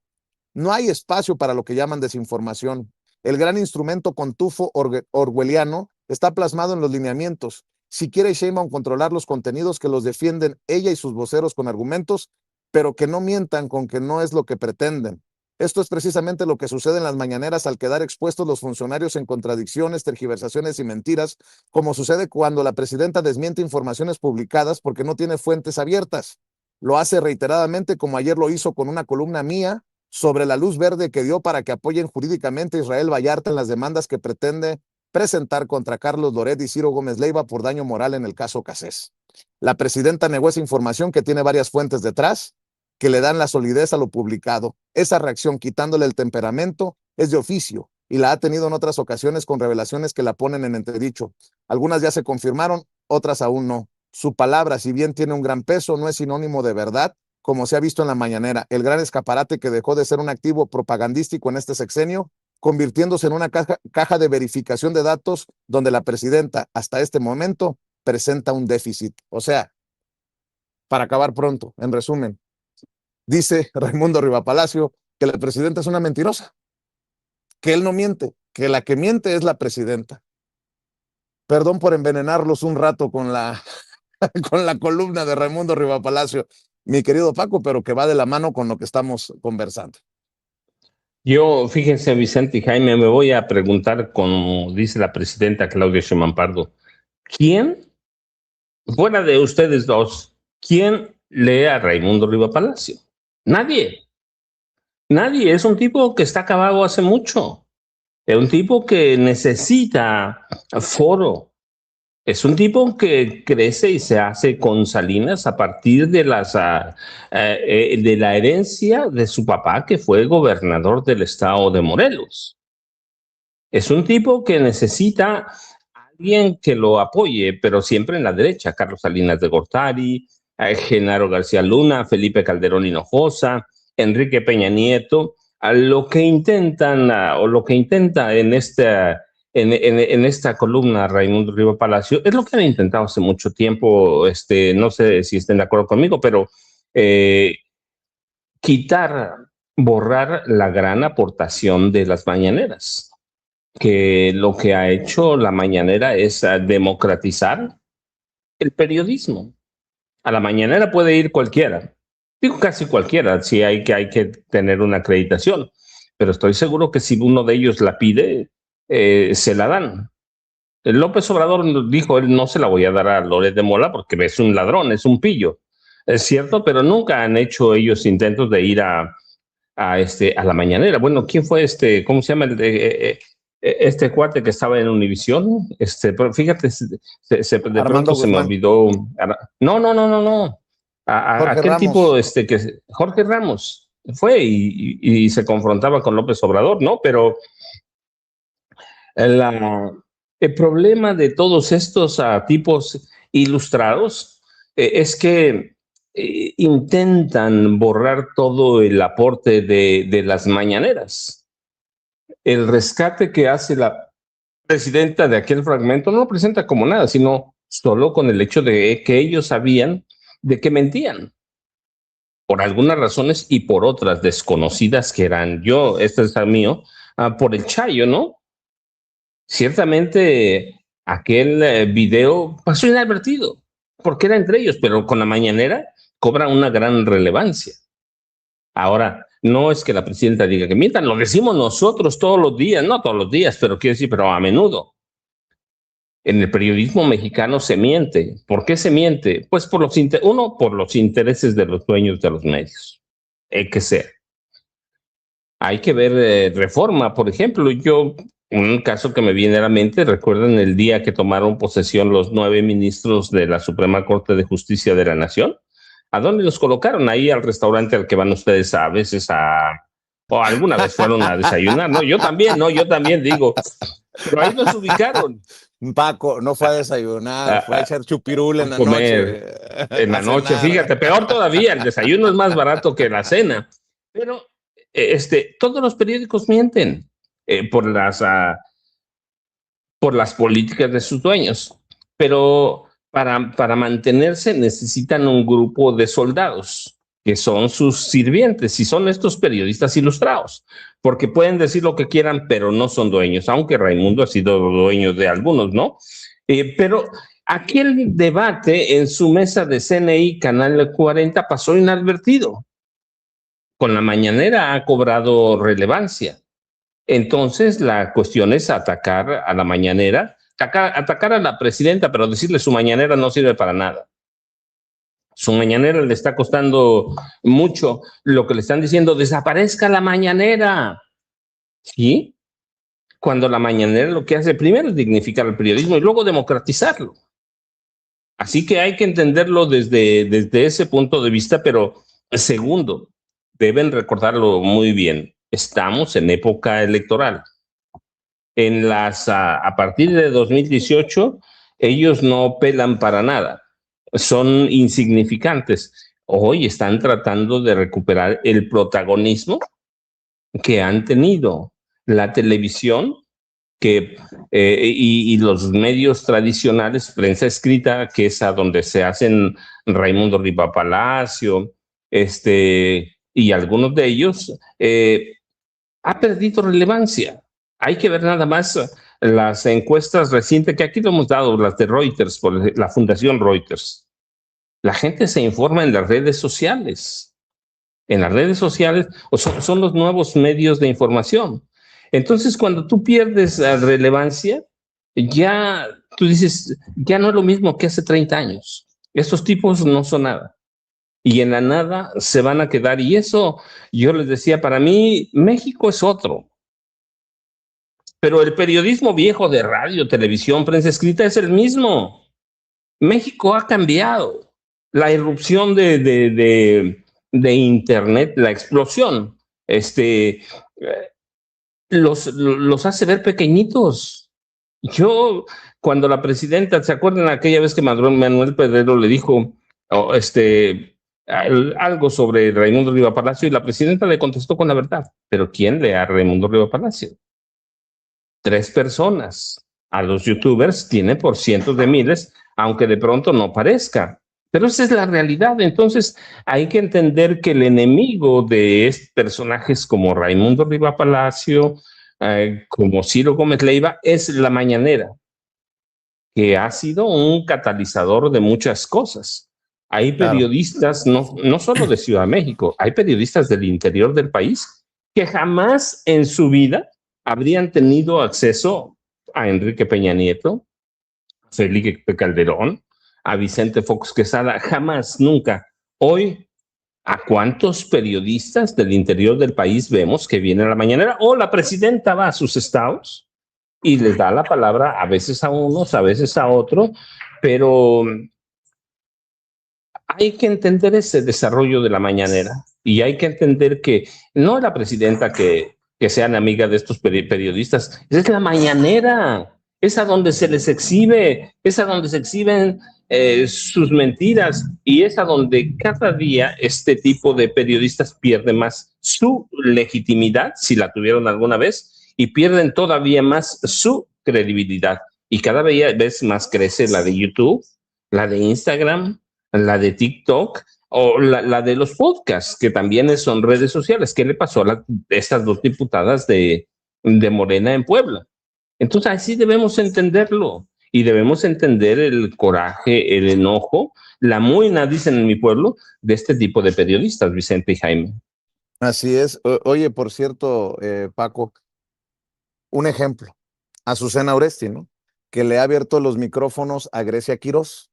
No hay espacio para lo que llaman desinformación. El gran instrumento contufo orwelliano está plasmado en los lineamientos. Si quiere Sheinbaum controlar los contenidos, que los defienden ella y sus voceros con argumentos, pero que no mientan con que no es lo que pretenden. Esto es precisamente lo que sucede en las mañaneras al quedar expuestos los funcionarios en contradicciones, tergiversaciones y mentiras, como sucede cuando la presidenta desmiente informaciones publicadas porque no tiene fuentes abiertas. Lo hace reiteradamente, como ayer lo hizo con una columna mía sobre la luz verde que dio para que apoyen jurídicamente a Israel Vallarta en las demandas que pretende presentar contra Carlos Loret y Ciro Gómez Leiva por daño moral en el caso Cassés. La presidenta negó esa información que tiene varias fuentes detrás, que le dan la solidez a lo publicado. Esa reacción, quitándole el temperamento, es de oficio y la ha tenido en otras ocasiones con revelaciones que la ponen en entredicho. Algunas ya se confirmaron, otras aún no. Su palabra, si bien tiene un gran peso, no es sinónimo de verdad, como se ha visto en la mañanera. El gran escaparate que dejó de ser un activo propagandístico en este sexenio, convirtiéndose en una caja de verificación de datos donde la presidenta, hasta este momento, presenta un déficit. O sea, para acabar pronto, en resumen, dice Raimundo Rivapalacio que la presidenta es una mentirosa, que él no miente, que la que miente es la presidenta. Perdón por envenenarlos un rato con la columna de Raimundo Rivapalacio, mi querido Paco, pero que va de la mano con lo que estamos conversando. Yo, fíjense, Vicente y Jaime, me voy a preguntar, como dice la presidenta Claudia Sheinbaum Pardo, ¿quién, fuera de ustedes dos, quién lee a Raimundo Rivapalacio? Nadie. Nadie. Es un tipo que está acabado hace mucho. Es un tipo que necesita foro. Es un tipo que crece y se hace con Salinas a partir de la herencia de su papá, que fue gobernador del estado de Morelos. Es un tipo que necesita a alguien que lo apoye, pero siempre en la derecha. Carlos Salinas de Gortari, Genaro García Luna, Felipe Calderón Hinojosa, Enrique Peña Nieto, a lo que intentan o lo que intenta en esta columna Raimundo Rivapalacio es lo que han intentado hace mucho tiempo. No sé si estén de acuerdo conmigo, pero borrar la gran aportación de las mañaneras, que lo que ha hecho la mañanera es democratizar el periodismo. A la mañanera puede ir cualquiera, digo casi cualquiera, si hay que tener una acreditación, pero estoy seguro que si uno de ellos la pide, se la dan. López Obrador dijo, él no se la voy a dar a Loret de Mola porque es un ladrón, es un pillo. Es cierto, pero nunca han hecho ellos intentos de ir a la mañanera. Bueno, ¿quién fue cómo se llama este cuate que estaba en Univisión? Pero fíjate, de pronto se me olvidó. No. Aquel tipo, Jorge Ramos fue y se confrontaba con López Obrador, ¿no? Pero el problema de todos estos tipos ilustrados es que intentan borrar todo el aporte de las mañaneras. El rescate que hace la presidenta de aquel fragmento no lo presenta como nada, sino solo con el hecho de que ellos sabían de que mentían, por algunas razones y por otras desconocidas que eran este es el mío, por el Chayo, ¿no? Ciertamente aquel video pasó inadvertido, porque era entre ellos, pero con la mañanera cobra una gran relevancia. Ahora, no es que la presidenta diga que mientan, lo decimos nosotros todos los días, no todos los días, pero quiero decir, pero a menudo. En el periodismo mexicano se miente. ¿Por qué se miente? Pues por los intereses de los dueños de los medios. Que sea. Hay que ver Reforma, por ejemplo. Un caso que me viene a la mente, recuerdan el día que tomaron posesión los 9 ministros de la Suprema Corte de Justicia de la Nación. ¿A dónde los colocaron? Ahí al restaurante al que van ustedes a veces o alguna vez fueron a desayunar, ¿no? Yo también digo, pero ahí los ubicaron. Paco, no fue a desayunar, fue a echar chupirul en la noche. En la noche, fíjate, peor todavía, el desayuno es más barato que la cena. Pero todos los periódicos mienten por las políticas de sus dueños, pero para mantenerse necesitan un grupo de soldados que son sus sirvientes y son estos periodistas ilustrados, porque pueden decir lo que quieran, pero no son dueños, aunque Raimundo ha sido dueño de algunos, ¿no? Pero aquel debate en su mesa de CNI, Canal 40, pasó inadvertido. con la mañanera ha cobrado relevancia. Entonces, la cuestión es atacar a la mañanera, atacar a la presidenta, pero decirle su mañanera no sirve para nada. Su mañanera le está costando mucho. Lo que le están diciendo, desaparezca la mañanera. ¿Sí? Cuando la mañanera lo que hace primero es dignificar el periodismo y luego democratizarlo. Así que hay que entenderlo desde ese punto de vista, pero segundo, deben recordarlo muy bien, estamos en época electoral. A partir de 2018, ellos no pelan para nada, son insignificantes. Hoy están tratando de recuperar el protagonismo que han tenido la televisión y los medios tradicionales, prensa escrita, que es a donde se hacen Raimundo Riva Palacio, y algunos de ellos, ha perdido relevancia. Hay que ver nada más las encuestas recientes, que aquí lo hemos dado, las de Reuters, por la Fundación Reuters. La gente se informa en las redes sociales. En las redes sociales son los nuevos medios de información. Entonces, cuando tú pierdes relevancia, ya tú dices, ya no es lo mismo que hace 30 años. Estos tipos no son nada. Y en la nada se van a quedar. Y eso, yo les decía, para mí, México es otro. Pero el periodismo viejo de radio, televisión, prensa escrita es el mismo. México ha cambiado. La irrupción de Internet, la explosión, los hace ver pequeñitos. Yo, cuando la presidenta, ¿se acuerdan aquella vez que Manuel Pedrero le dijo algo sobre Raimundo Riva Palacio, y la presidenta le contestó con la verdad? ¿Pero quién lee a Raimundo Riva Palacio? 3 personas. A los youtubers tiene por cientos de miles, aunque de pronto no parezca. Pero esa es la realidad. Entonces hay que entender que el enemigo de personajes como Raimundo Riva Palacio, como Ciro Gómez Leiva, es la mañanera, que ha sido un catalizador de muchas cosas. Hay periodistas, no solo de Ciudad de México, hay periodistas del interior del país que jamás en su vida habrían tenido acceso a Enrique Peña Nieto, a Felipe Calderón, a Vicente Fox Quesada, jamás, nunca. Hoy, ¿a cuántos periodistas del interior del país vemos que vienen a la mañanera? O la presidenta va a sus estados y les da la palabra a veces a unos, a veces a otro, pero hay que entender ese desarrollo de la mañanera y hay que entender que no es la presidenta que sean amiga de estos periodistas, es la mañanera, es a donde se les exhibe, es a donde se exhiben sus mentiras y es a donde cada día este tipo de periodistas pierde más su legitimidad, si la tuvieron alguna vez, y pierden todavía más su credibilidad. Y cada vez más crece la de YouTube, la de Instagram, la de TikTok o la de los podcasts, que también son redes sociales. ¿Qué le pasó a estas 2 diputadas de Morena en Puebla? Entonces así debemos entenderlo y debemos entender el coraje, el enojo, la muina, dicen en mi pueblo, de este tipo de periodistas, Vicente y Jaime. Así es. Oye, por cierto, Paco, un ejemplo, Azucena Oresti, ¿no? Que le ha abierto los micrófonos a Grecia Quirós,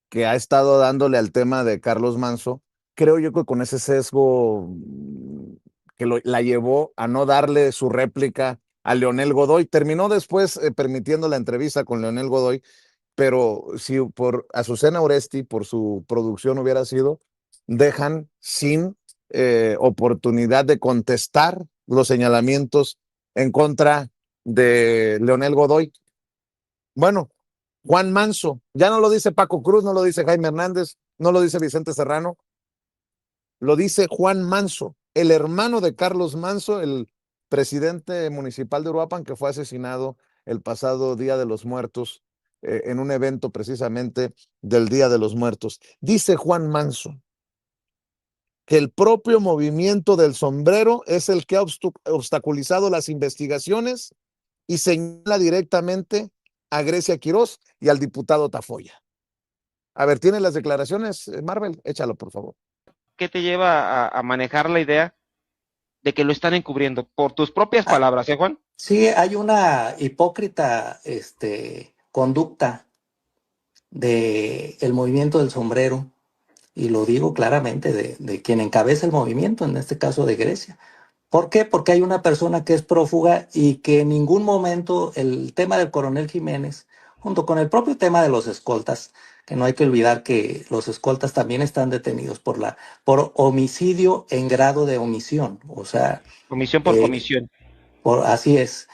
que ha estado dándole al tema de Carlos Manso, creo yo que con ese sesgo que la llevó a no darle su réplica a Leonel Godoy. Terminó después permitiendo la entrevista con Leonel Godoy, pero si por Azucena Oresti, por su producción hubiera sido, dejan sin oportunidad de contestar los señalamientos en contra de Leonel Godoy. Bueno, Juan Manso, ya no lo dice Paco Cruz, no lo dice Jaime Hernández, no lo dice Vicente Serrano, lo dice Juan Manso, el hermano de Carlos Manso, el presidente municipal de Uruapan, que fue asesinado el pasado Día de los Muertos, en un evento precisamente del Día de los Muertos. Dice Juan Manso que el propio movimiento del sombrero es el que ha obstaculizado las investigaciones y señala directamente a Grecia Quirós y al diputado Tafoya. A ver, ¿tiene las declaraciones, Marvel? Échalo, por favor. qué te lleva a manejar la idea de que lo están encubriendo? Por tus propias palabras, Juan. Sí, hay una hipócrita conducta del movimiento del sombrero, y lo digo claramente, de quien encabeza el movimiento, en este caso de Grecia. ¿Por qué? Porque hay una persona que es prófuga y que en ningún momento el tema del coronel Jiménez, junto con el propio tema de los escoltas, que no hay que olvidar que los escoltas también están detenidos por homicidio en grado de omisión, o sea, Comisión por comisión. así es.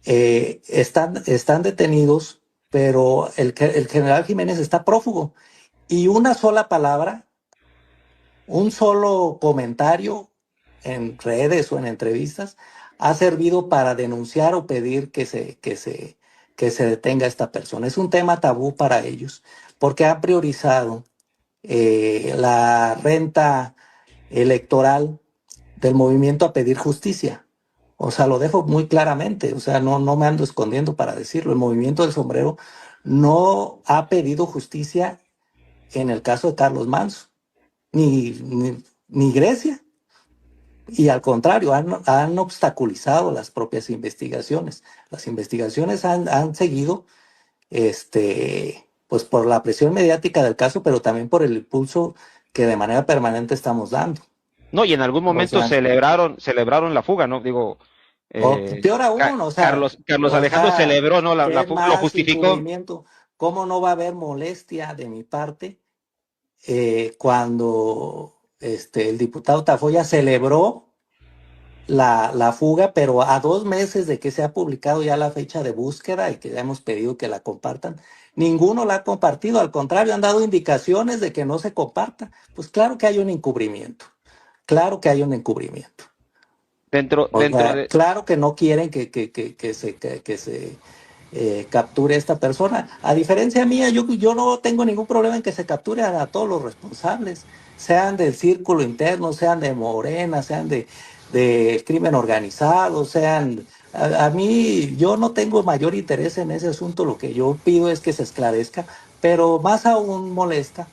Están detenidos, pero el general Jiménez está prófugo. Y una sola palabra, un solo comentario en redes o en entrevistas ha servido para denunciar o pedir que se detenga a esta persona. Es un tema tabú para ellos, porque han priorizado la renta electoral del movimiento a pedir justicia. O sea, lo dejo muy claramente, o sea, no me ando escondiendo para decirlo. El movimiento del sombrero no ha pedido justicia en el caso de Carlos Manso, ni Grecia. Y al contrario, han obstaculizado las propias investigaciones. Las investigaciones han seguido, pues por la presión mediática del caso, pero también por el impulso que de manera permanente estamos dando. No, y en algún momento celebraron la fuga, ¿no? Digo, peor aún, o sea, Carlos Alejandro celebró, ¿no? La fuga, lo justificó. ¿Cómo no va a haber molestia de mi parte cuando el diputado Tafoya celebró la fuga, pero a 2 meses de que se ha publicado ya la fecha de búsqueda y que ya hemos pedido que la compartan? Ninguno la ha compartido, al contrario, han dado indicaciones de que no se comparta. Pues claro que hay un encubrimiento, claro que hay un encubrimiento. Claro que no quieren que se capture a esta persona. A diferencia mía, yo no tengo ningún problema en que se capture a todos los responsables, sean del círculo interno, sean de Morena, sean de crimen organizado, sean... A mí, yo no tengo mayor interés en ese asunto, lo que yo pido es que se esclarezca, pero más aún molesta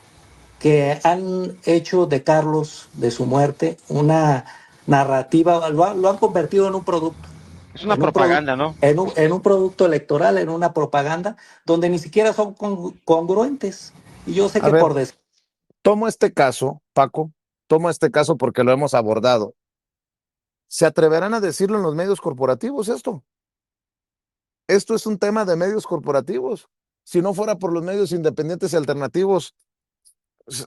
que han hecho de Carlos, de su muerte, una narrativa, lo han convertido en un producto. Es una propaganda, ¿no? En un producto electoral, en una propaganda, donde ni siquiera son congruentes. Y yo sé que por... Tomo este caso, Paco, porque lo hemos abordado. ¿Se atreverán a decirlo en los medios corporativos esto? Esto es un tema de medios corporativos. Si no fuera por los medios independientes y alternativos,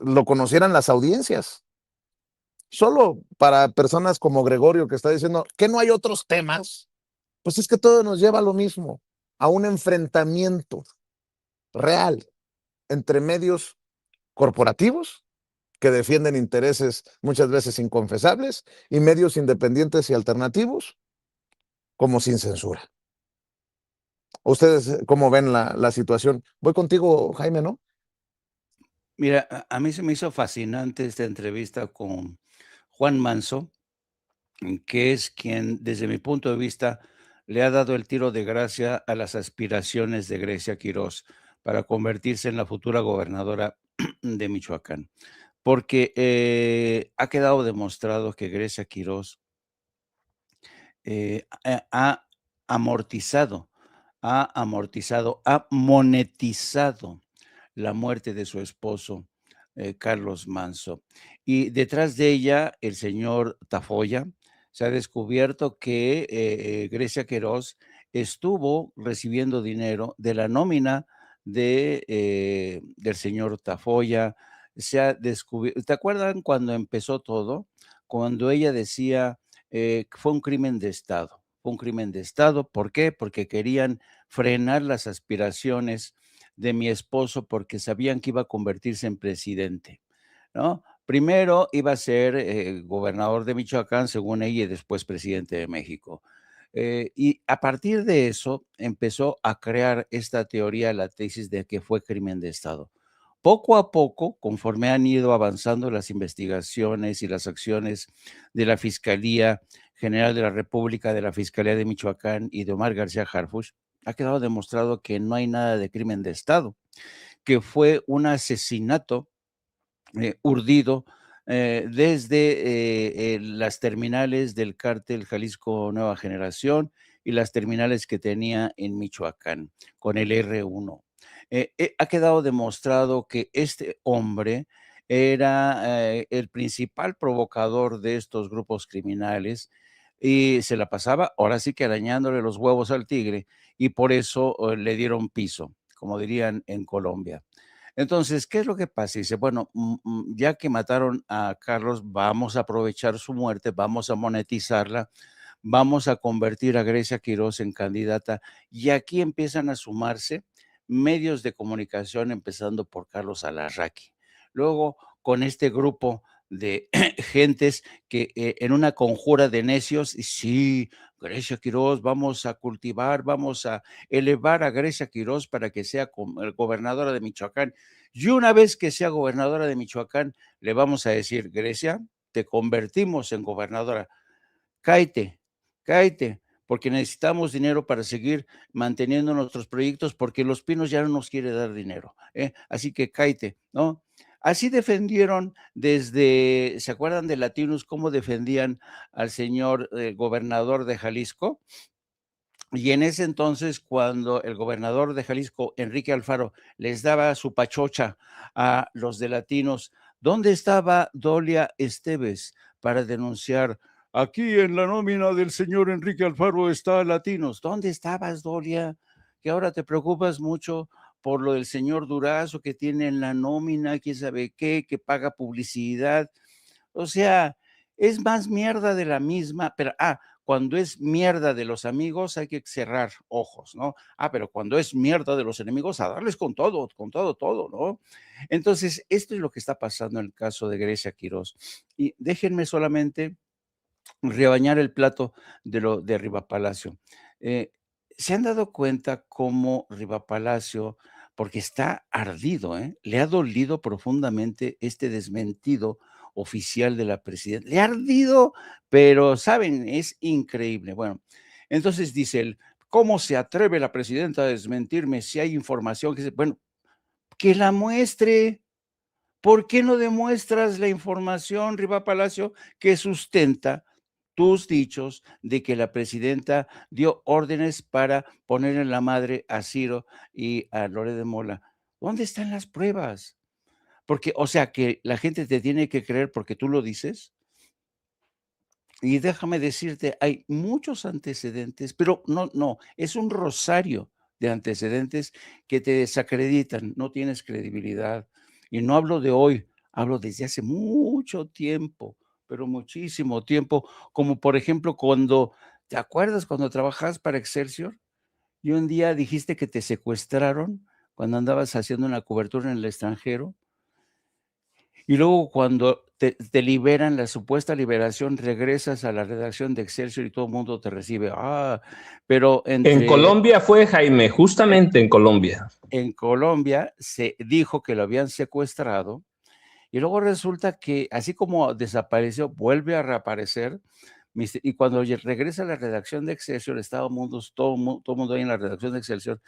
lo conocieran las audiencias. Solo para personas como Gregorio, que está diciendo que no hay otros temas, pues es que todo nos lleva a lo mismo, a un enfrentamiento real entre medios corporativos que defienden intereses muchas veces inconfesables y medios independientes y alternativos como sin censura. ¿Ustedes cómo ven la situación? Voy contigo, Jaime, ¿no? Mira, a mí se me hizo fascinante esta entrevista con Juan Manso, que es quien, desde mi punto de vista, le ha dado el tiro de gracia a las aspiraciones de Grecia Quirós para convertirse en la futura gobernadora de Michoacán. Porque ha quedado demostrado que Grecia Quirós ha amortizado, ha monetizado la muerte de su esposo, Carlos Manso. Y detrás de ella, el señor Tafoya. Se ha descubierto que Grecia Quirós estuvo recibiendo dinero de la nómina del señor Tafoya. Se ha descubierto, ¿te acuerdan cuando empezó todo? Cuando ella decía, fue un crimen de Estado. Fue un crimen de Estado. ¿Por qué? Porque querían frenar las aspiraciones de mi esposo porque sabían que iba a convertirse en presidente, ¿no? Primero iba a ser gobernador de Michoacán, según ella, y después presidente de México. Y a partir de eso empezó a crear esta teoría, la tesis de que fue crimen de Estado. Poco a poco, conforme han ido avanzando las investigaciones y las acciones de la Fiscalía General de la República, de la Fiscalía de Michoacán y de Omar García Harfuch, ha quedado demostrado que no hay nada de crimen de Estado, que fue un asesinato urdido desde las terminales del cártel Jalisco Nueva Generación y las terminales que tenía en Michoacán con el R1. Ha quedado demostrado que este hombre era el principal provocador de estos grupos criminales y se la pasaba ahora sí que arañándole los huevos al tigre y por eso le dieron piso, como dirían en Colombia. Entonces, ¿qué es lo que pasa? Dice, bueno, ya que mataron a Carlos, vamos a aprovechar su muerte, vamos a monetizarla, vamos a convertir a Grecia Quirós en candidata y aquí empiezan a sumarse medios de comunicación, empezando por Carlos Alarraqui. Luego, con este grupo de gentes que en una conjura de necios, y sí, Grecia Quirós, vamos a cultivar, vamos a elevar a Grecia Quirós para que sea gobernadora de Michoacán. Y una vez que sea gobernadora de Michoacán, le vamos a decir, Grecia, te convertimos en gobernadora. Cáete, cáete, porque necesitamos dinero para seguir manteniendo nuestros proyectos, porque Los Pinos ya no nos quiere dar dinero, así que cáete, ¿no? Así defendieron desde, ¿se acuerdan de Latinos cómo defendían al señor gobernador de Jalisco? Y en ese entonces, cuando el gobernador de Jalisco, Enrique Alfaro, les daba su pachocha a los de Latinos, ¿dónde estaba Dolia Esteves para denunciar? Aquí en la nómina del señor Enrique Alfaro está Latinos. ¿Dónde estabas, Dolia? Que ahora te preocupas mucho por lo del señor Durazo que tiene en la nómina, quién sabe qué, que paga publicidad. O sea, es más mierda de la misma, pero cuando es mierda de los amigos hay que cerrar ojos, ¿no? Pero cuando es mierda de los enemigos, a darles con todo, todo, ¿no? Entonces, esto es lo que está pasando en el caso de Grecia Quirós. Y déjenme solamente rebañar el plato de Riva Palacio. ¿Se han dado cuenta cómo Riva Palacio, porque está ardido, le ha dolido profundamente este desmentido oficial de la presidenta? Le ha ardido, pero saben, es increíble. Bueno, entonces dice él, ¿cómo se atreve la presidenta a desmentirme si hay información que bueno, que la muestre? ¿Por qué no demuestras la información, Riva Palacio, que sustenta tus dichos de que la presidenta dio órdenes para poner en la madre a Ciro y a Lore de Mola? ¿Dónde están las pruebas? Porque, o sea, que la gente te tiene que creer porque tú lo dices. Y déjame decirte, hay muchos antecedentes, pero no, es un rosario de antecedentes que te desacreditan, no tienes credibilidad. Y no hablo de hoy, hablo desde hace mucho tiempo, pero muchísimo tiempo, como por ejemplo cuando, ¿te acuerdas cuando trabajabas para Excelsior? Y un día dijiste que te secuestraron cuando andabas haciendo una cobertura en el extranjero. Y luego cuando te liberan, la supuesta liberación, regresas a la redacción de Excelsior y todo el mundo te recibe. Pero En Colombia fue, Jaime, justamente en Colombia. En Colombia se dijo que lo habían secuestrado y luego resulta que así como desapareció, vuelve a reaparecer. Y cuando regresa a la redacción de Excelsior, estábamos todo el mundo ahí en la redacción de Excelsior.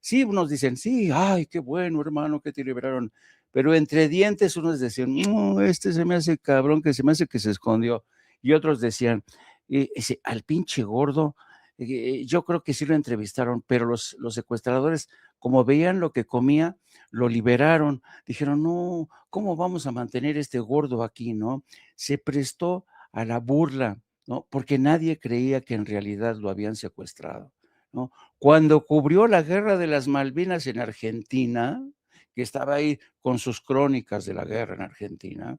Sí, unos dicen, sí, ay, qué bueno, hermano, que te liberaron. Pero entre dientes unos decían, no, este se me hace cabrón, que se me hace que se escondió. Y otros decían, al pinche gordo, yo creo que sí lo entrevistaron, pero los secuestradores, como veían lo que comía, lo liberaron. Dijeron, no, ¿cómo vamos a mantener este gordo aquí, no? Se prestó a la burla, ¿no? Porque nadie creía que en realidad lo habían secuestrado, ¿no? Cuando cubrió la guerra de las Malvinas en Argentina, que estaba ahí con sus crónicas de la guerra en Argentina,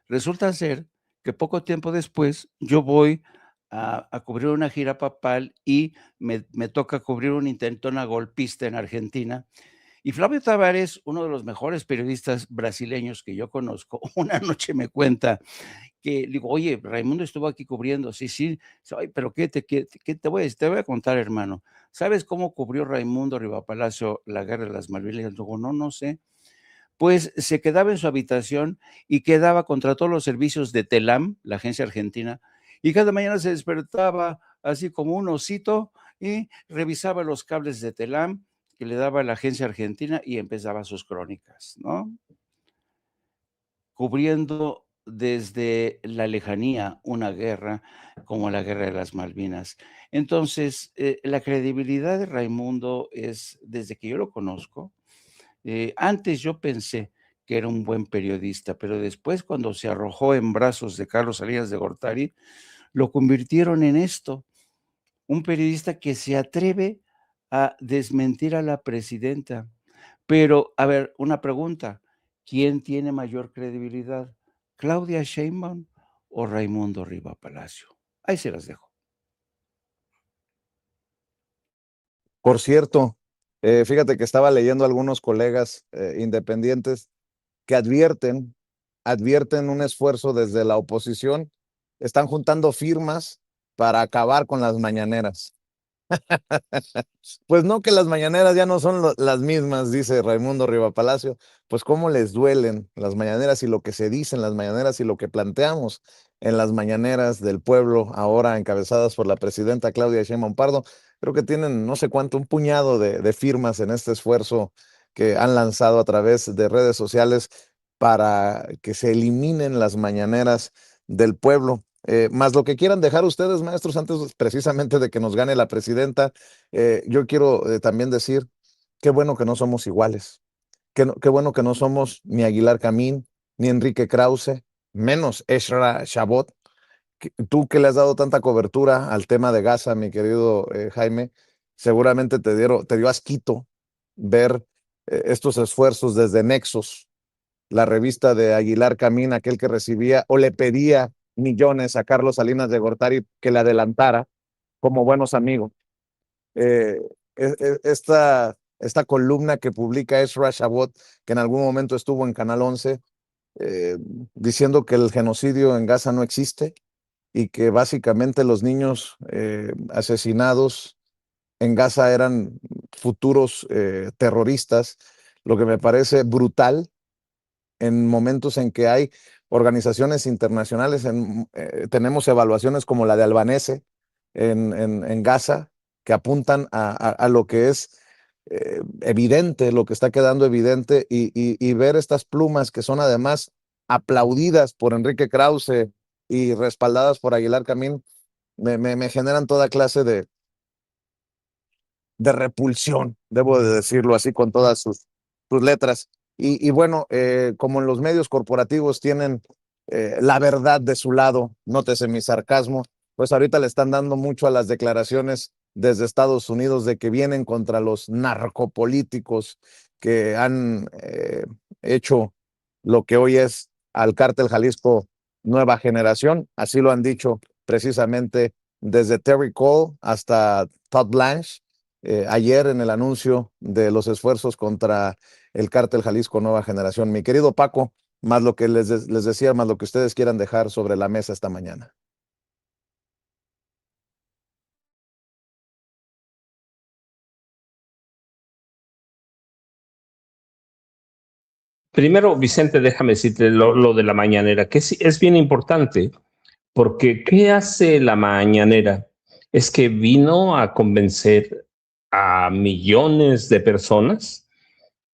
resulta ser que poco tiempo después yo voy a cubrir una gira papal y me toca cubrir una intentona golpista en Argentina. Y Flavio Tavares, uno de los mejores periodistas brasileños que yo conozco, una noche me cuenta que digo, oye, Raimundo estuvo aquí cubriendo, sí, pero ¿qué te voy a contar, hermano? ¿Sabes cómo cubrió Raimundo Rivapalacio la guerra de las Malvinas? Digo, no sé. Pues se quedaba en su habitación y quedaba contra todos los servicios de Telam, la agencia argentina, y cada mañana se despertaba así como un osito y revisaba los cables de Telam que le daba la agencia argentina y empezaba sus crónicas, ¿no? cubriendo desde la lejanía una guerra como la Guerra de las Malvinas. Entonces, la credibilidad de Raimundo es, desde que yo lo conozco, antes yo pensé que era un buen periodista, pero después cuando se arrojó en brazos de Carlos Salinas de Gortari, lo convirtieron en esto, un periodista que se atreve a desmentir a la presidenta. Pero, a ver, una pregunta, ¿quién tiene mayor credibilidad? ¿Claudia Sheinbaum o Raimundo Riva Palacio? Ahí se las dejo. Por cierto, fíjate que estaba leyendo algunos colegas independientes que advierten un esfuerzo desde la oposición, están juntando firmas para acabar con las mañaneras. Pues no, que las mañaneras ya no son las mismas, dice Raimundo Riva Palacio. Pues cómo les duelen las mañaneras y lo que se dice en las mañaneras y lo que planteamos en las mañaneras del pueblo, ahora encabezadas por la presidenta Claudia Sheinbaum Pardo. Creo que tienen no sé cuánto, un puñado de firmas en este esfuerzo que han lanzado a través de redes sociales para que se eliminen las mañaneras del pueblo. Más lo que quieran dejar ustedes, maestros, antes precisamente de que nos gane la presidenta, yo quiero también decir, qué bueno que no somos iguales, qué bueno que no somos ni Aguilar Camín, ni Enrique Krause, menos Ezra Chabot. Tú que le has dado tanta cobertura al tema de Gaza, mi querido Jaime, seguramente te dio asquito ver estos esfuerzos desde Nexos, la revista de Aguilar Camín, aquel que recibía o le pedía millones a Carlos Salinas de Gortari que le adelantara como buenos amigos. Eh, esta columna que publica Ezra Chabot, que en algún momento estuvo en Canal 11, diciendo que el genocidio en Gaza no existe y que básicamente los niños asesinados en Gaza eran futuros terroristas, lo que me parece brutal en momentos en que hay organizaciones internacionales, tenemos evaluaciones como la de Albanese en Gaza, que apuntan a lo que es evidente, lo que está quedando evidente, y ver estas plumas que son además aplaudidas por Enrique Krause y respaldadas por Aguilar Camín, me generan toda clase de repulsión, debo de decirlo así con todas sus letras. Y bueno, como en los medios corporativos tienen la verdad de su lado, nótese mi sarcasmo, pues ahorita le están dando mucho a las declaraciones desde Estados Unidos de que vienen contra los narcopolíticos que han hecho lo que hoy es al Cártel Jalisco Nueva Generación. Así lo han dicho precisamente desde Terry Cole hasta Todd Blanche. Ayer en el anuncio de los esfuerzos contra el Cártel Jalisco Nueva Generación. Mi querido Paco, más lo que les decía, más lo que ustedes quieran dejar sobre la mesa esta mañana. Primero, Vicente, déjame decirte lo de la mañanera, que es bien importante, porque ¿qué hace la mañanera? Es que vino a convencer a millones de personas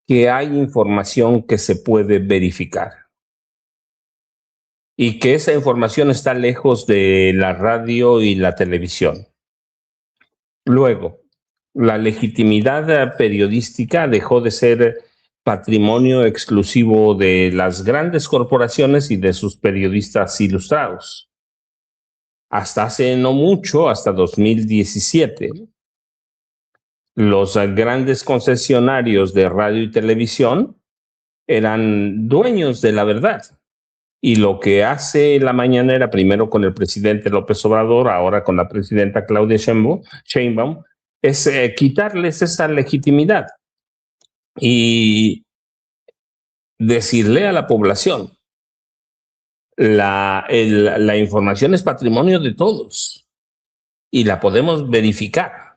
que hay información que se puede verificar y que esa información está lejos de la radio y la televisión. Luego, la legitimidad periodística dejó de ser patrimonio exclusivo de las grandes corporaciones y de sus periodistas ilustrados. Hasta hace no mucho, hasta 2017, los grandes concesionarios de radio y televisión eran dueños de la verdad. Y lo que hace la mañanera, primero con el presidente López Obrador, ahora con la presidenta Claudia Sheinbaum, es quitarles esa legitimidad y decirle a la población, la información es patrimonio de todos y la podemos verificar.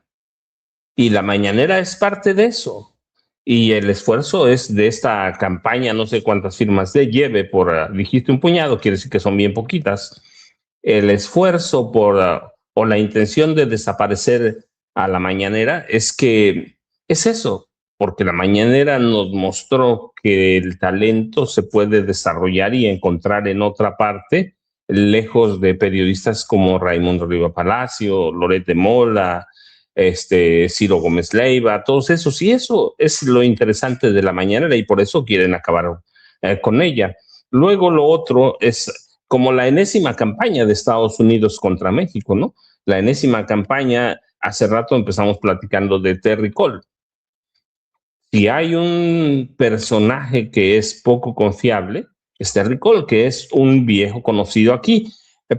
Y la mañanera es parte de eso. Y el esfuerzo es de esta campaña, no sé cuántas firmas lleve dijiste un puñado, quiere decir que son bien poquitas. El esfuerzo o la intención de desaparecer a la mañanera es que es eso, porque la mañanera nos mostró que el talento se puede desarrollar y encontrar en otra parte, lejos de periodistas como Raimundo Riva Palacio, Loret de Mola, Ciro Gómez Leiva, todos esos. Y eso es lo interesante de la mañanera y por eso quieren acabar con ella. Luego lo otro es como la enésima campaña de Estados Unidos contra México, ¿no? La enésima campaña, hace rato empezamos platicando de Terry Cole. Si hay un personaje que es poco confiable, es Terry Cole, que es un viejo conocido aquí.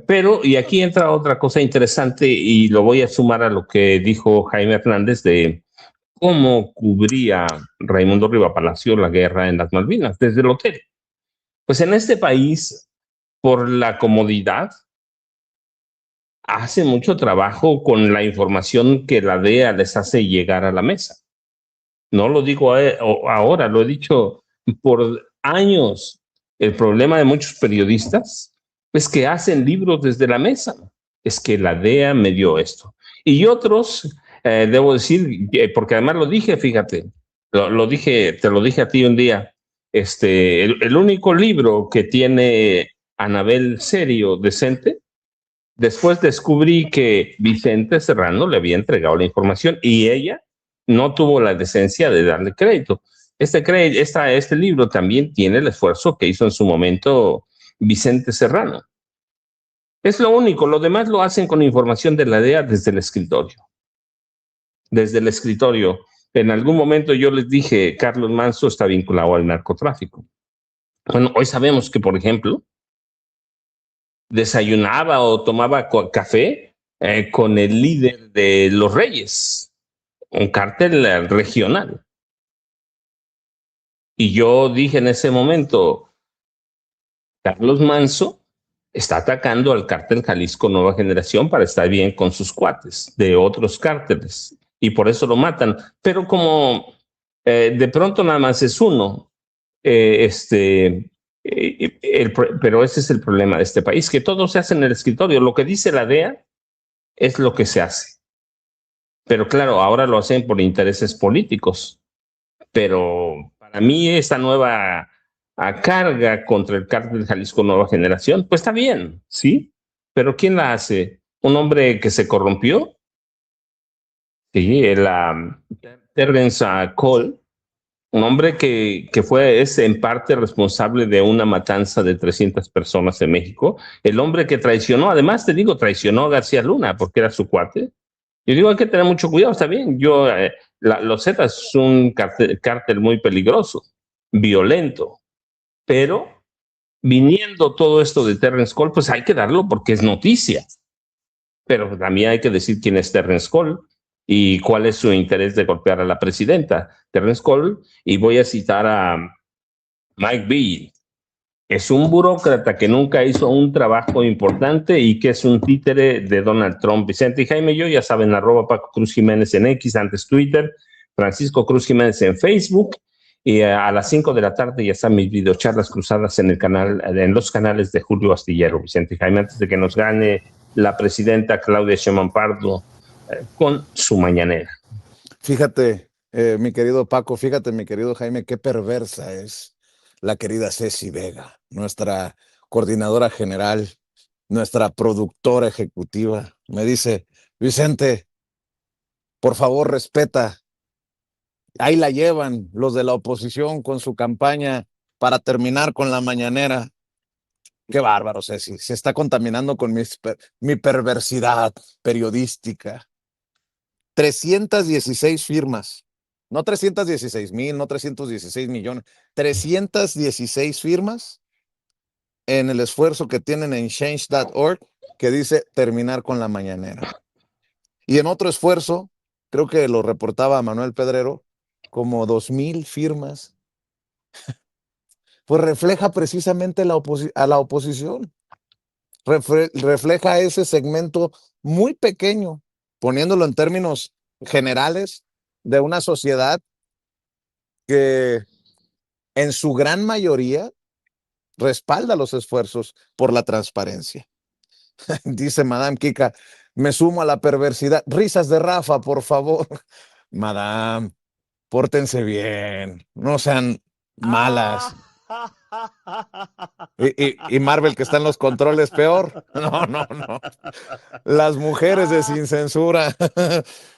Pero, y aquí entra otra cosa interesante y lo voy a sumar a lo que dijo Jaime Hernández de cómo cubría Raimundo Riva Palacio la guerra en las Malvinas desde el hotel. Pues en este país, por la comodidad, hace mucho trabajo con la información que la DEA les hace llegar a la mesa. No lo digo ahora, lo he dicho por años. El problema de muchos periodistas es que hacen libros desde la mesa. Es que la DEA me dio esto. Y otros, debo decir, porque además lo dije, fíjate, lo dije, te lo dije a ti un día, el único libro que tiene Anabel serio, decente, después descubrí que Vicente Serrano le había entregado la información y ella no tuvo la decencia de darle crédito. Este libro también tiene el esfuerzo que hizo en su momento Vicente Serrano. Es lo único, lo demás lo hacen con información de la DEA desde el escritorio. Desde el escritorio. En algún momento yo les dije, Carlos Manso está vinculado al narcotráfico. Bueno, hoy sabemos que, por ejemplo, desayunaba o tomaba café con el líder de los Reyes, un cártel regional. Y yo dije en ese momento, Carlos Manso está atacando al cártel Jalisco Nueva Generación para estar bien con sus cuates de otros cárteles y por eso lo matan. Pero como de pronto nada más es uno, pero ese es el problema de este país, que todo se hace en el escritorio. Lo que dice la DEA es lo que se hace. Pero claro, ahora lo hacen por intereses políticos. Pero para mí esta nueva carga contra el cártel Jalisco Nueva Generación, pues está bien, ¿sí? Pero ¿quién la hace? ¿Un hombre que se corrompió? Sí, Terrence Cole, un hombre que es en parte responsable de una matanza de 300 personas en México, el hombre que traicionó, además te digo, traicionó a García Luna porque era su cuate. Yo digo, hay que tener mucho cuidado, está bien, los Zetas es un cártel muy peligroso, violento, pero viniendo todo esto de Terrence Cole, pues hay que darlo porque es noticia. Pero también hay que decir quién es Terrence Cole y cuál es su interés de golpear a la presidenta. Terrence Cole, y voy a citar a Mike Beall, es un burócrata que nunca hizo un trabajo importante y que es un títere de Donald Trump. Vicente y Jaime y yo, ya saben, @ Paco Cruz Jiménez en X, antes Twitter, Francisco Cruz Jiménez en Facebook. Y a las 5 de la tarde ya están mis videocharlas cruzadas en los canales de Julio Astillero, Vicente y Jaime, antes de que nos gane la presidenta Claudia Sheinbaum Pardo con su mañanera. Fíjate, mi querido Paco, fíjate, mi querido Jaime, qué perversa es la querida Ceci Vega, nuestra coordinadora general, nuestra productora ejecutiva. Me dice, Vicente, por favor, respeta. Ahí la llevan los de la oposición con su campaña para terminar con la mañanera. Qué bárbaro, Ceci. Se está contaminando con mi perversidad periodística. 316 firmas. No 316,000, no 316 millones. 316 firmas en el esfuerzo que tienen en change.org que dice terminar con la mañanera. Y en otro esfuerzo, creo que lo reportaba Manuel Pedrero, como 2,000 firmas, pues refleja precisamente a la oposición. Refleja ese segmento muy pequeño, poniéndolo en términos generales, de una sociedad que en su gran mayoría respalda los esfuerzos por la transparencia. Dice Madame Kika, me sumo a la perversidad. Risas de Rafa, por favor. Madame, pórtense bien, no sean malas. Y Marvel, que está en los controles, peor. No, no, no. Las mujeres de Sin Censura.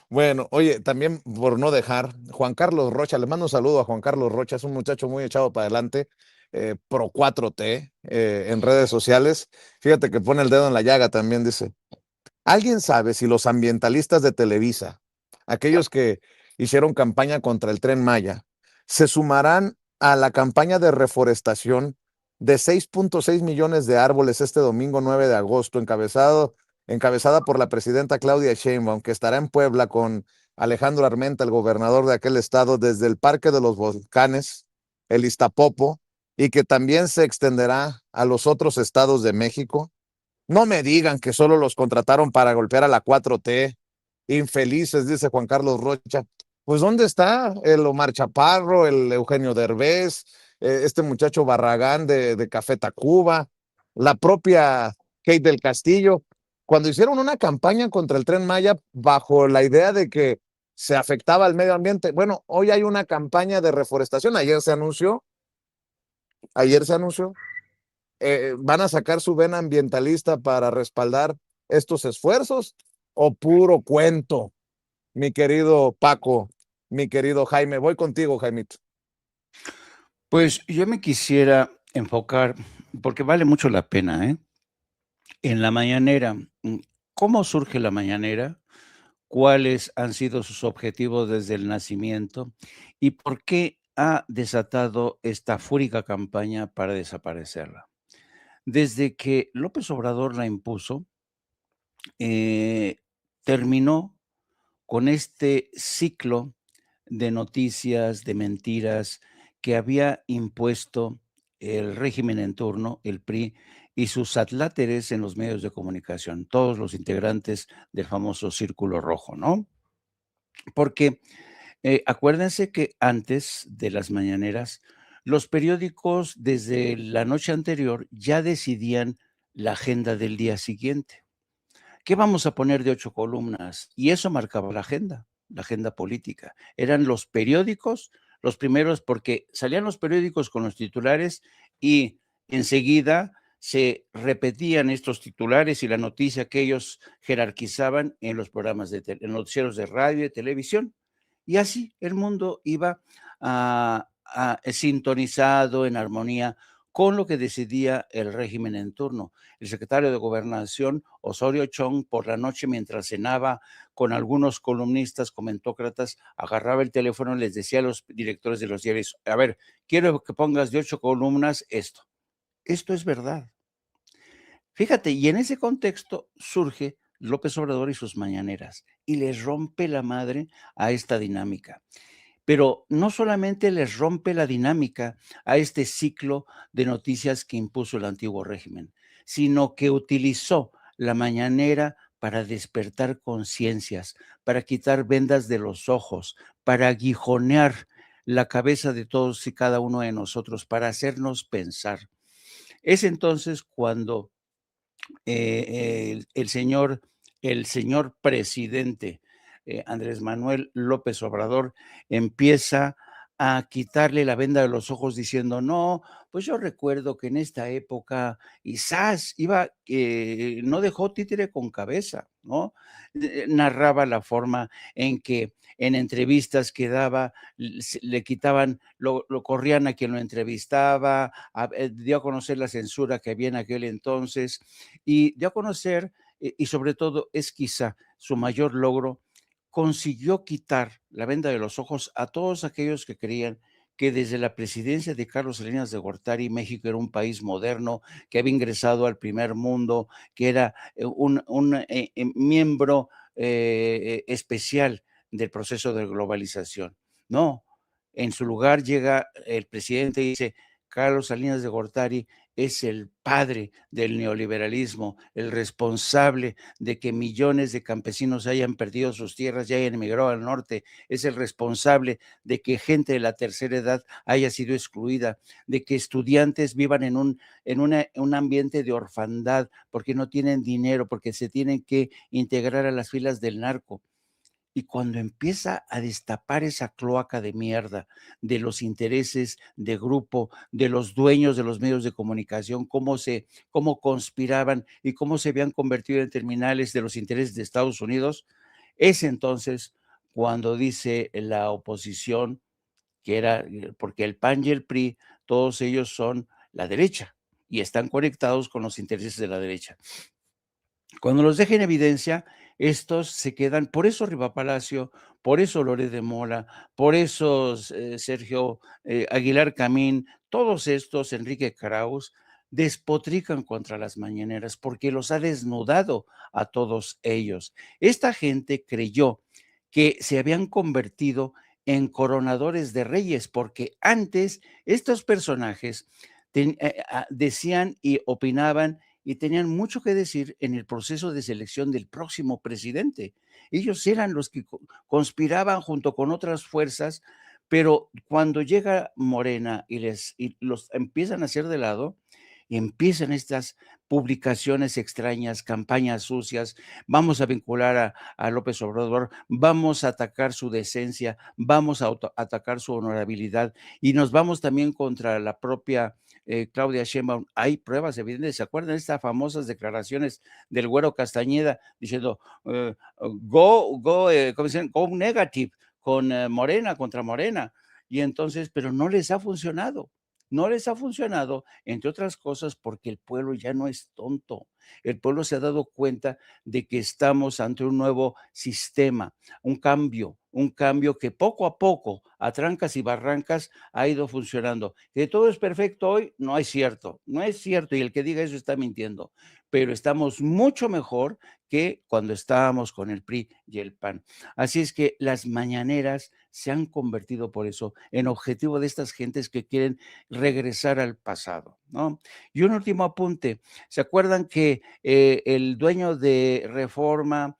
Bueno, oye, también por no dejar, Juan Carlos Rocha, le mando un saludo a Juan Carlos Rocha, es un muchacho muy echado para adelante, pro 4T, en redes sociales. Fíjate que pone el dedo en la llaga también, dice. ¿Alguien sabe si los ambientalistas de Televisa, aquellos que hicieron campaña contra el Tren Maya, se sumarán a la campaña de reforestación de 6.6 millones de árboles este domingo 9 de agosto, encabezada por la presidenta Claudia Sheinbaum, que estará en Puebla con Alejandro Armenta, el gobernador de aquel estado, desde el Parque de los Volcanes, el Iztapopo, y que también se extenderá a los otros estados de México? No me digan que solo los contrataron para golpear a la 4T. Infelices, dice Juan Carlos Rocha. Pues, ¿dónde está el Omar Chaparro, el Eugenio Derbez, este muchacho Barragán de Café Tacuba, la propia Kate del Castillo? Cuando hicieron una campaña contra el Tren Maya bajo la idea de que se afectaba al medio ambiente. Bueno, hoy hay una campaña de reforestación. Ayer se anunció. ¿Van a sacar su vena ambientalista para respaldar estos esfuerzos o puro cuento? Mi querido Paco, mi querido Jaime, voy contigo, Jaimito. Pues yo me quisiera enfocar, porque vale mucho la pena, en la mañanera. ¿Cómo surge la mañanera? ¿Cuáles han sido sus objetivos desde el nacimiento? ¿Y por qué ha desatado esta fúrica campaña para desaparecerla? Desde que López Obrador la impuso, terminó con este ciclo de noticias, de mentiras que había impuesto el régimen en turno, el PRI, y sus adláteres en los medios de comunicación, todos los integrantes del famoso Círculo Rojo, ¿no? Porque acuérdense que antes de las mañaneras, los periódicos desde la noche anterior ya decidían la agenda del día siguiente. ¿Qué vamos a poner de 8 columnas? Y eso marcaba la agenda política. Eran los periódicos los primeros, porque salían los periódicos con los titulares y enseguida se repetían estos titulares y la noticia que ellos jerarquizaban en los programas en noticieros de radio y televisión. Y así el mundo iba sintonizado, en armonía con lo que decidía el régimen en turno. El secretario de Gobernación, Osorio Chong, por la noche mientras cenaba con algunos columnistas, comentócratas, agarraba el teléfono y les decía a los directores de los diarios: a ver, quiero que pongas de 8 columnas esto. Esto es verdad. Fíjate, y en ese contexto surge López Obrador y sus mañaneras, y les rompe la madre a esta dinámica. Pero no solamente les rompe la dinámica a este ciclo de noticias que impuso el antiguo régimen, sino que utilizó la mañanera para despertar conciencias, para quitar vendas de los ojos, para aguijonear la cabeza de todos y cada uno de nosotros, para hacernos pensar. Es entonces cuando el señor presidente Andrés Manuel López Obrador empieza a quitarle la venda de los ojos diciendo: no, pues yo recuerdo que en esta época quizás no dejó títere con cabeza, ¿no? Narraba la forma en que en entrevistas que daba le quitaban, lo corrían a quien lo entrevistaba, dio a conocer la censura que había en aquel entonces, y dio a conocer, y sobre todo es quizá su mayor logro, consiguió quitar la venda de los ojos a todos aquellos que creían que desde la presidencia de Carlos Salinas de Gortari, México era un país moderno, que había ingresado al primer mundo, que era un miembro especial del proceso de globalización. No, en su lugar llega el presidente y dice: Carlos Salinas de Gortari es el padre del neoliberalismo, el responsable de que millones de campesinos hayan perdido sus tierras y hayan emigrado al norte, es el responsable de que gente de la tercera edad haya sido excluida, de que estudiantes vivan en un ambiente de orfandad porque no tienen dinero, porque se tienen que integrar a las filas del narco. Y cuando empieza a destapar esa cloaca de mierda de los intereses de grupo, de los dueños de los medios de comunicación, cómo conspiraban y cómo se habían convertido en terminales de los intereses de Estados Unidos, es entonces cuando dice la oposición que era, porque el PAN y el PRI, todos ellos son la derecha y están conectados con los intereses de la derecha. Cuando los deja en evidencia, estos se quedan, por eso Riva Palacio, por eso Loret de Mola, por eso Sergio Aguilar Camín, todos estos, Enrique Krauss, despotrican contra las mañaneras porque los ha desnudado a todos ellos. Esta gente creyó que se habían convertido en coronadores de reyes, porque antes estos personajes decían y opinaban y tenían mucho que decir en el proceso de selección del próximo presidente. Ellos eran los que conspiraban junto con otras fuerzas, pero cuando llega Morena y los empiezan a hacer de lado, y empiezan estas publicaciones extrañas, campañas sucias, vamos a vincular a López Obrador, vamos a atacar su decencia, vamos a atacar su honorabilidad y nos vamos también contra la propia Claudia Sheinbaum. Hay pruebas evidentes, ¿se acuerdan de estas famosas declaraciones del Güero Castañeda diciendo ¿cómo dicen? Go negative con Morena, contra Morena? Y entonces, pero no les ha funcionado. No les ha funcionado, entre otras cosas, porque el pueblo ya no es tonto. El pueblo se ha dado cuenta de que estamos ante un nuevo sistema, un cambio que poco a poco, a trancas y barrancas, ha ido funcionando. Que todo es perfecto hoy, no es cierto, no es cierto, y el que diga eso está mintiendo, pero estamos mucho mejor que cuando estábamos con el PRI y el PAN. Así es que las mañaneras se han convertido por eso en objetivo de estas gentes que quieren regresar al pasado, ¿no? Y un último apunte, ¿se acuerdan que el dueño de Reforma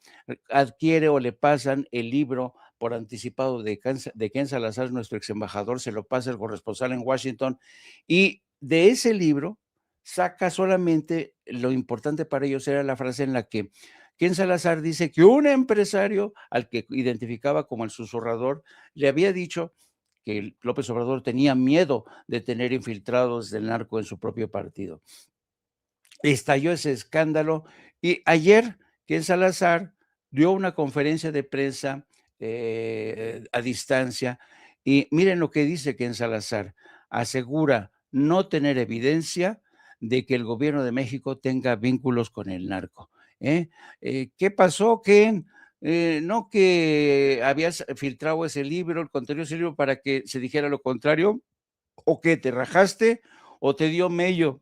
adquiere o le pasan el libro por anticipado de Ken Salazar, nuestro ex embajador, se lo pasa el corresponsal en Washington, y de ese libro saca solamente lo importante para ellos era la frase en la que Ken Salazar dice que un empresario al que identificaba como el susurrador le había dicho que López Obrador tenía miedo de tener infiltrados del narco en su propio partido. Estalló ese escándalo y ayer Ken Salazar dio una conferencia de prensa a distancia y miren lo que dice Ken Salazar, asegura no tener evidencia de que el gobierno de México tenga vínculos con el narco. ¿Qué pasó, Ken? No que habías filtrado ese libro, el contenido de ese libro para que se dijera lo contrario, o que te rajaste o te dio mello.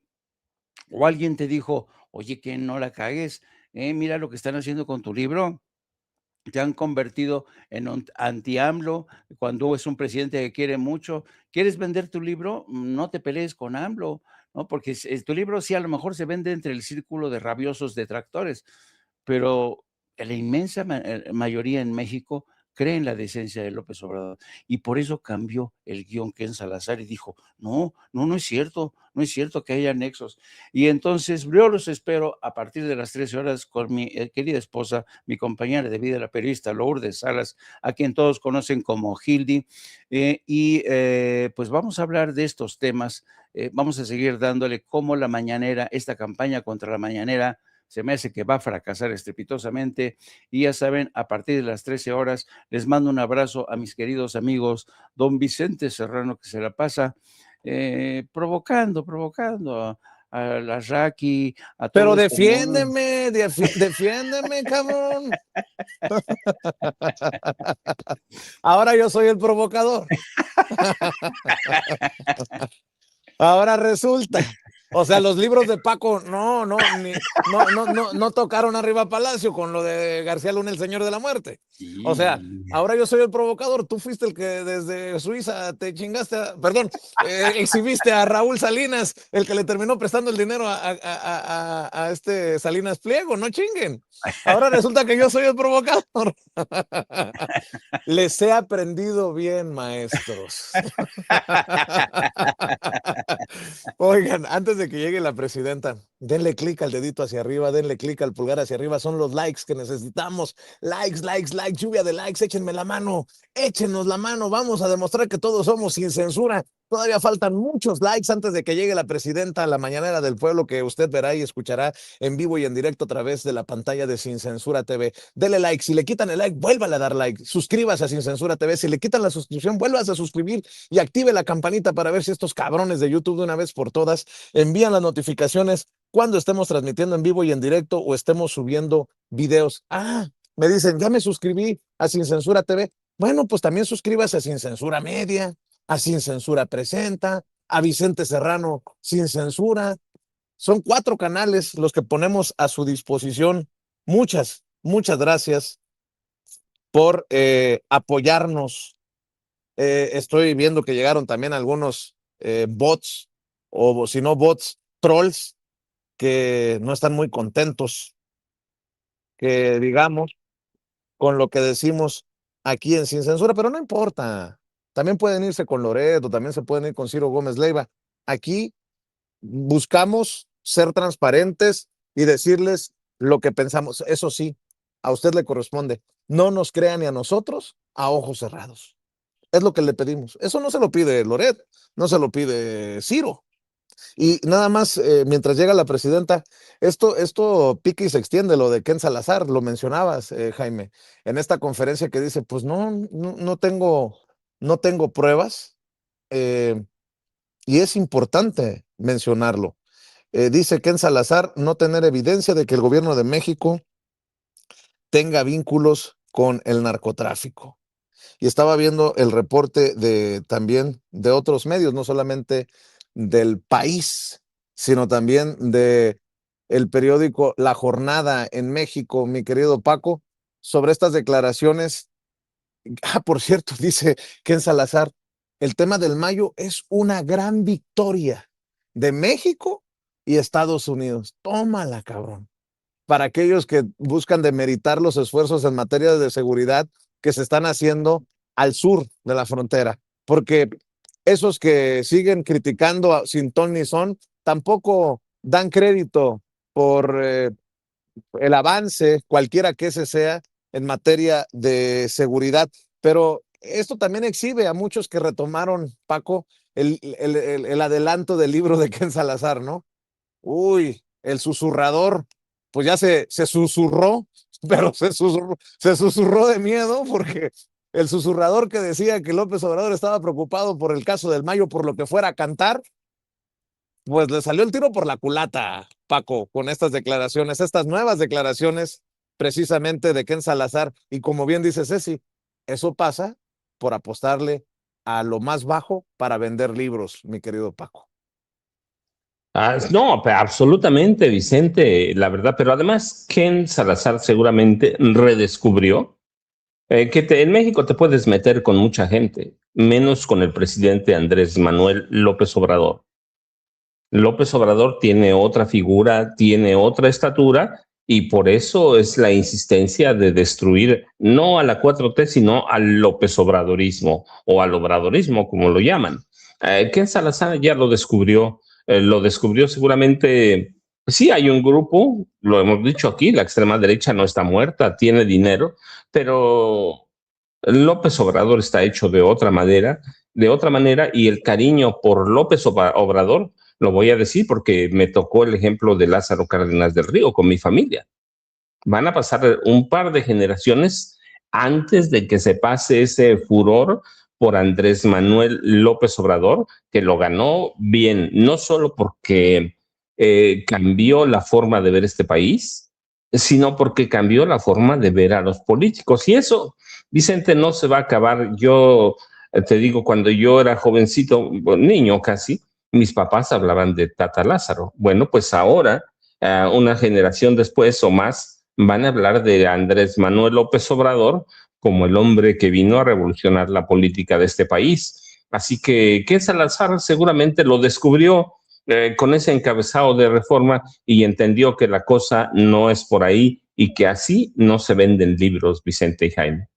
O alguien te dijo, oye, que no la cagues, mira lo que están haciendo con tu libro, te han convertido en un anti-AMLO, cuando es un presidente que quiere mucho. ¿Quieres vender tu libro? No te pelees con AMLO, ¿no? Porque tu libro sí a lo mejor se vende entre el círculo de rabiosos detractores, pero la inmensa mayoría en México cree en la decencia de López Obrador y por eso cambió el guión Ken Salazar y dijo, no es cierto, no es cierto que haya nexos. Y entonces yo los espero a partir de las 13 horas con mi querida esposa, mi compañera de vida, la periodista Lourdes Salas, a quien todos conocen como Hildy, pues vamos a hablar de estos temas, vamos a seguir dándole cómo la mañanera, esta campaña contra la mañanera, se me hace que va a fracasar estrepitosamente y ya saben, a partir de las 13 horas les mando un abrazo a mis queridos amigos, don Vicente Serrano, que se la pasa provocando a la Raki, a todo Pero este mundo. defiéndeme, cabrón. Ahora yo soy el provocador. Ahora resulta. O sea, los libros de Paco no tocaron arriba Palacio con lo de García Luna, el Señor de la Muerte. Sí. O sea, ahora yo soy el provocador. Tú fuiste el que desde Suiza te chingaste, exhibiste a Raúl Salinas, el que le terminó prestando el dinero a este Salinas Pliego. No chinguen. Ahora resulta que yo soy el provocador. Les he aprendido bien, maestros. Oigan, antes de que llegue la presidenta, denle clic al dedito hacia arriba, denle clic al pulgar hacia arriba, son los likes que necesitamos. Likes, likes, likes, lluvia de likes, échenme la mano, échenos la mano, vamos a demostrar que todos somos sin censura. Todavía faltan muchos likes antes de que llegue la presidenta a la mañanera del pueblo que usted verá y escuchará en vivo y en directo a través de la pantalla de Sin Censura TV. Dele like, si le quitan el like, vuélvale a dar like, suscríbase a Sin Censura TV, si le quitan la suscripción, vuélvase a suscribir y active la campanita para ver si estos cabrones de YouTube de una vez por todas envían las notificaciones cuando estemos transmitiendo en vivo y en directo o estemos subiendo videos. Me dicen, ya me suscribí a Sin Censura TV. Bueno, pues también suscríbase a Sin Censura Media, a Sin Censura Presenta, a Vicente Serrano Sin Censura. Son 4 canales los que ponemos a su disposición. Muchas gracias por apoyarnos. Estoy viendo que llegaron también algunos bots, o si no bots, trolls, que no están muy contentos, que digamos, con lo que decimos aquí en Sin Censura, pero no importa. También pueden irse con Loreto, también se pueden ir con Ciro Gómez Leiva. Aquí buscamos ser transparentes y decirles lo que pensamos. Eso sí, a usted le corresponde. No nos crea ni a nosotros a ojos cerrados. Es lo que le pedimos. Eso no se lo pide Loret, no se lo pide Ciro. Y nada más, mientras llega la presidenta, esto pica y se extiende, lo de Ken Salazar, lo mencionabas, Jaime, en esta conferencia que dice, pues no tengo pruebas, y es importante mencionarlo. Dice Ken Salazar no tener evidencia de que el gobierno de México tenga vínculos con el narcotráfico. Y estaba viendo el reporte también de otros medios, no solamente del País, sino también de el periódico La Jornada en México, mi querido Paco, sobre estas declaraciones. Por cierto, dice Ken Salazar, el tema del Mayo es una gran victoria de México y Estados Unidos. Tómala, cabrón. Para aquellos que buscan demeritar los esfuerzos en materia de seguridad que se están haciendo al sur de la frontera, porque esos que siguen criticando sin ton ni son tampoco dan crédito por el avance, cualquiera que ese sea, en materia de seguridad. Pero esto también exhibe a muchos que retomaron, Paco, el adelanto del libro de Ken Salazar, ¿no? Uy, el susurrador, pues ya se susurró, pero se susurró de miedo, porque el susurrador que decía que López Obrador estaba preocupado por el caso del Mayo, por lo que fuera a cantar, pues le salió el tiro por la culata, Paco, con estas declaraciones, estas nuevas declaraciones precisamente de Ken Salazar. Y como bien dice Ceci, eso pasa por apostarle a lo más bajo para vender libros, mi querido Paco. No, absolutamente, Vicente, la verdad, pero además Ken Salazar seguramente redescubrió en México te puedes meter con mucha gente, menos con el presidente Andrés Manuel López Obrador. López Obrador tiene otra figura, tiene otra estatura y por eso es la insistencia de destruir no a la 4T, sino al López Obradorismo o al obradorismo, como lo llaman. Ken Salazar ya lo descubrió seguramente. Sí, hay un grupo, lo hemos dicho aquí, la extrema derecha no está muerta, tiene dinero, pero López Obrador está hecho de otra manera, y el cariño por López Obrador, lo voy a decir porque me tocó el ejemplo de Lázaro Cárdenas del Río con mi familia. Van a pasar un par de generaciones antes de que se pase ese furor por Andrés Manuel López Obrador, que lo ganó bien, no solo porque cambió la forma de ver este país, sino porque cambió la forma de ver a los políticos. Y eso, Vicente, no se va a acabar. Yo te digo, cuando yo era jovencito, niño casi, mis papás hablaban de Tata Lázaro. Bueno, pues ahora, una generación después o más, van a hablar de Andrés Manuel López Obrador como el hombre que vino a revolucionar la política de este país. Así que Salazar seguramente lo descubrió con ese encabezado de Reforma y entendió que la cosa no es por ahí y que así no se venden libros, Vicente y Jaime.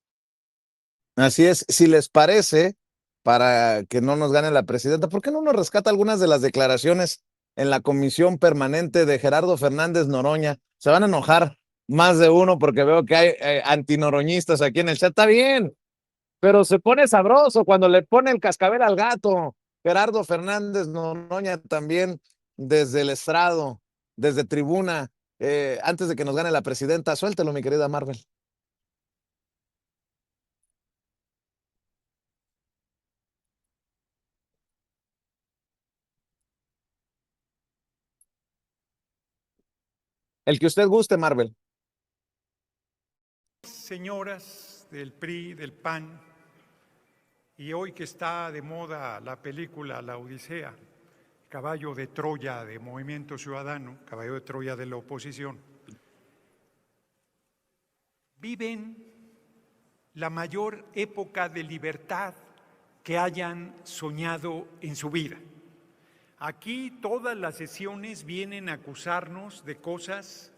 Así es, si les parece, para que no nos gane la presidenta. ¿Por qué no nos rescata algunas de las declaraciones en la comisión permanente de Gerardo Fernández Noroña? Se van a enojar más de uno porque veo que hay antinoroñistas aquí en el chat. Está bien, pero se pone sabroso cuando le pone el cascabel al gato. Gerardo Fernández Noroña también desde el estrado, desde tribuna, antes de que nos gane la presidenta. Suéltelo, mi querida Marvel. El que usted guste, Marvel. Señoras del PRI, del PAN, y hoy que está de moda la película La Odisea, caballo de Troya de Movimiento Ciudadano, caballo de Troya de la oposición, viven la mayor época de libertad que hayan soñado en su vida. Aquí todas las sesiones vienen a acusarnos de cosas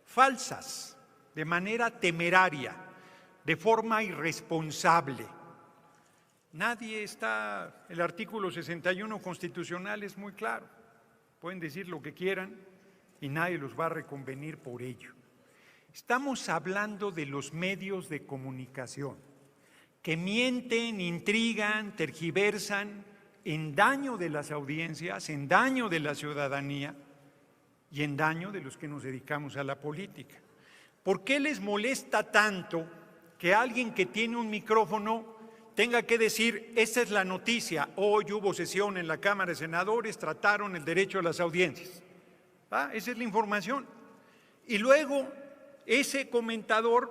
falsas, de manera temeraria, de forma irresponsable. Nadie está, el artículo 61 constitucional es muy claro, pueden decir lo que quieran y nadie los va a reconvenir por ello. Estamos hablando de los medios de comunicación que mienten, intrigan, tergiversan en daño de las audiencias, en daño de la ciudadanía y en daño de los que nos dedicamos a la política. ¿Por qué les molesta tanto que alguien que tiene un micrófono tenga que decir, esta es la noticia, hoy hubo sesión en la Cámara de Senadores, trataron el derecho a las audiencias? Esa es la información. Y luego, ese comentador...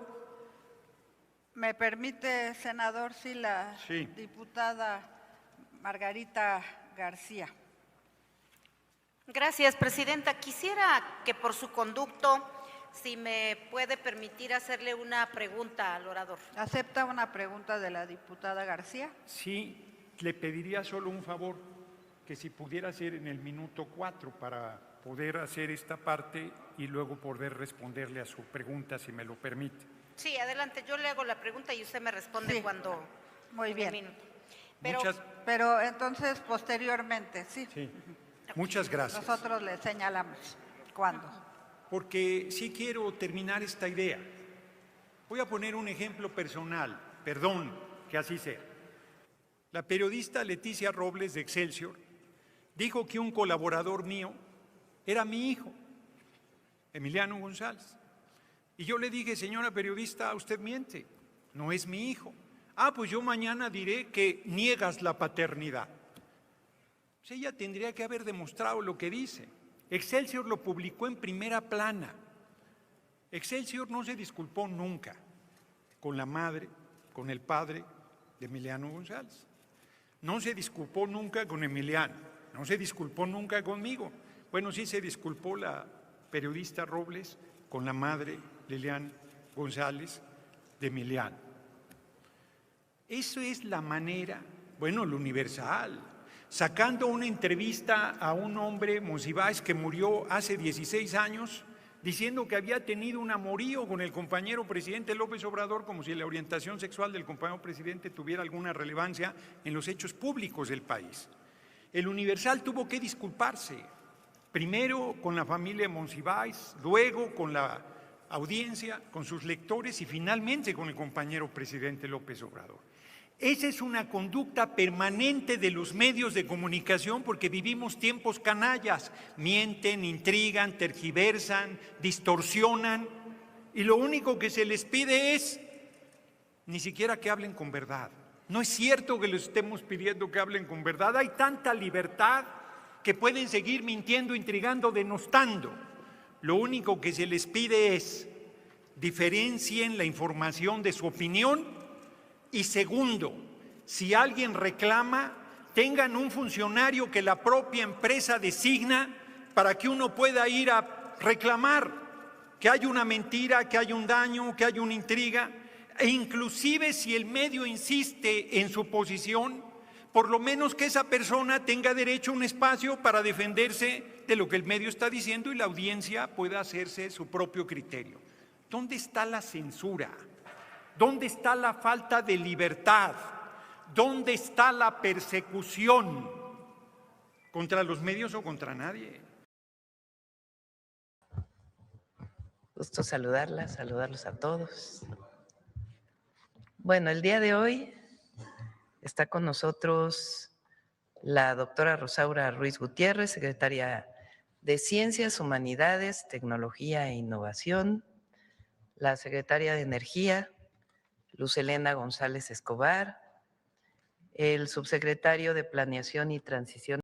¿Me permite, senador, la diputada Margarita García? Gracias, presidenta. Quisiera que por su conducto, si me puede permitir hacerle una pregunta al orador. ¿Acepta una pregunta de la diputada García? Sí, le pediría solo un favor, que si pudiera hacer en el minuto 4 para poder hacer esta parte y luego poder responderle a su pregunta, si me lo permite. Sí, adelante, yo le hago la pregunta y usted me responde cuando… Muy bien. Minuto. Pero entonces, posteriormente, sí. Muchas gracias. Nosotros le señalamos cuándo. Porque sí quiero terminar esta idea. Voy a poner un ejemplo personal, perdón que así sea. La periodista Leticia Robles de Excelsior dijo que un colaborador mío era mi hijo, Emiliano González. Y yo le dije, señora periodista, usted miente, no es mi hijo. Pues yo mañana diré que niegas la paternidad. Pues ella tendría que haber demostrado lo que dice. Excelsior lo publicó en primera plana. Excelsior no se disculpó nunca con la madre, con el padre de Emiliano González. No se disculpó nunca con Emiliano, no se disculpó nunca conmigo. Bueno, sí se disculpó la periodista Robles con la madre Lilian González de Emiliano. Eso es la manera, bueno, el Universal, sacando una entrevista a un hombre, Monsiváis, que murió hace 16 años, diciendo que había tenido un amorío con el compañero presidente López Obrador, como si la orientación sexual del compañero presidente tuviera alguna relevancia en los hechos públicos del país. El Universal tuvo que disculparse, primero con la familia Monsiváis, luego con la audiencia, con sus lectores y finalmente con el compañero presidente López Obrador. Esa es una conducta permanente de los medios de comunicación porque vivimos tiempos canallas, mienten, intrigan, tergiversan, distorsionan y lo único que se les pide es ni siquiera que hablen con verdad. No es cierto que les estemos pidiendo que hablen con verdad, hay tanta libertad que pueden seguir mintiendo, intrigando, denostando. Lo único que se les pide es diferencien la información de su opinión. Y segundo, si alguien reclama, tengan un funcionario que la propia empresa designa para que uno pueda ir a reclamar que hay una mentira, que hay un daño, que hay una intriga. E inclusive si el medio insiste en su posición, por lo menos que esa persona tenga derecho a un espacio para defenderse de lo que el medio está diciendo y la audiencia pueda hacerse su propio criterio. ¿Dónde está la censura? ¿Dónde está la falta de libertad? ¿Dónde está la persecución? ¿Contra los medios o contra nadie? Gusto saludarlos a todos. Bueno, el día de hoy está con nosotros la doctora Rosaura Ruiz Gutiérrez, secretaria de Ciencias, Humanidades, Tecnología e Innovación, la secretaria de Energía, Luz Helena González Escobar, el subsecretario de Planeación y Transición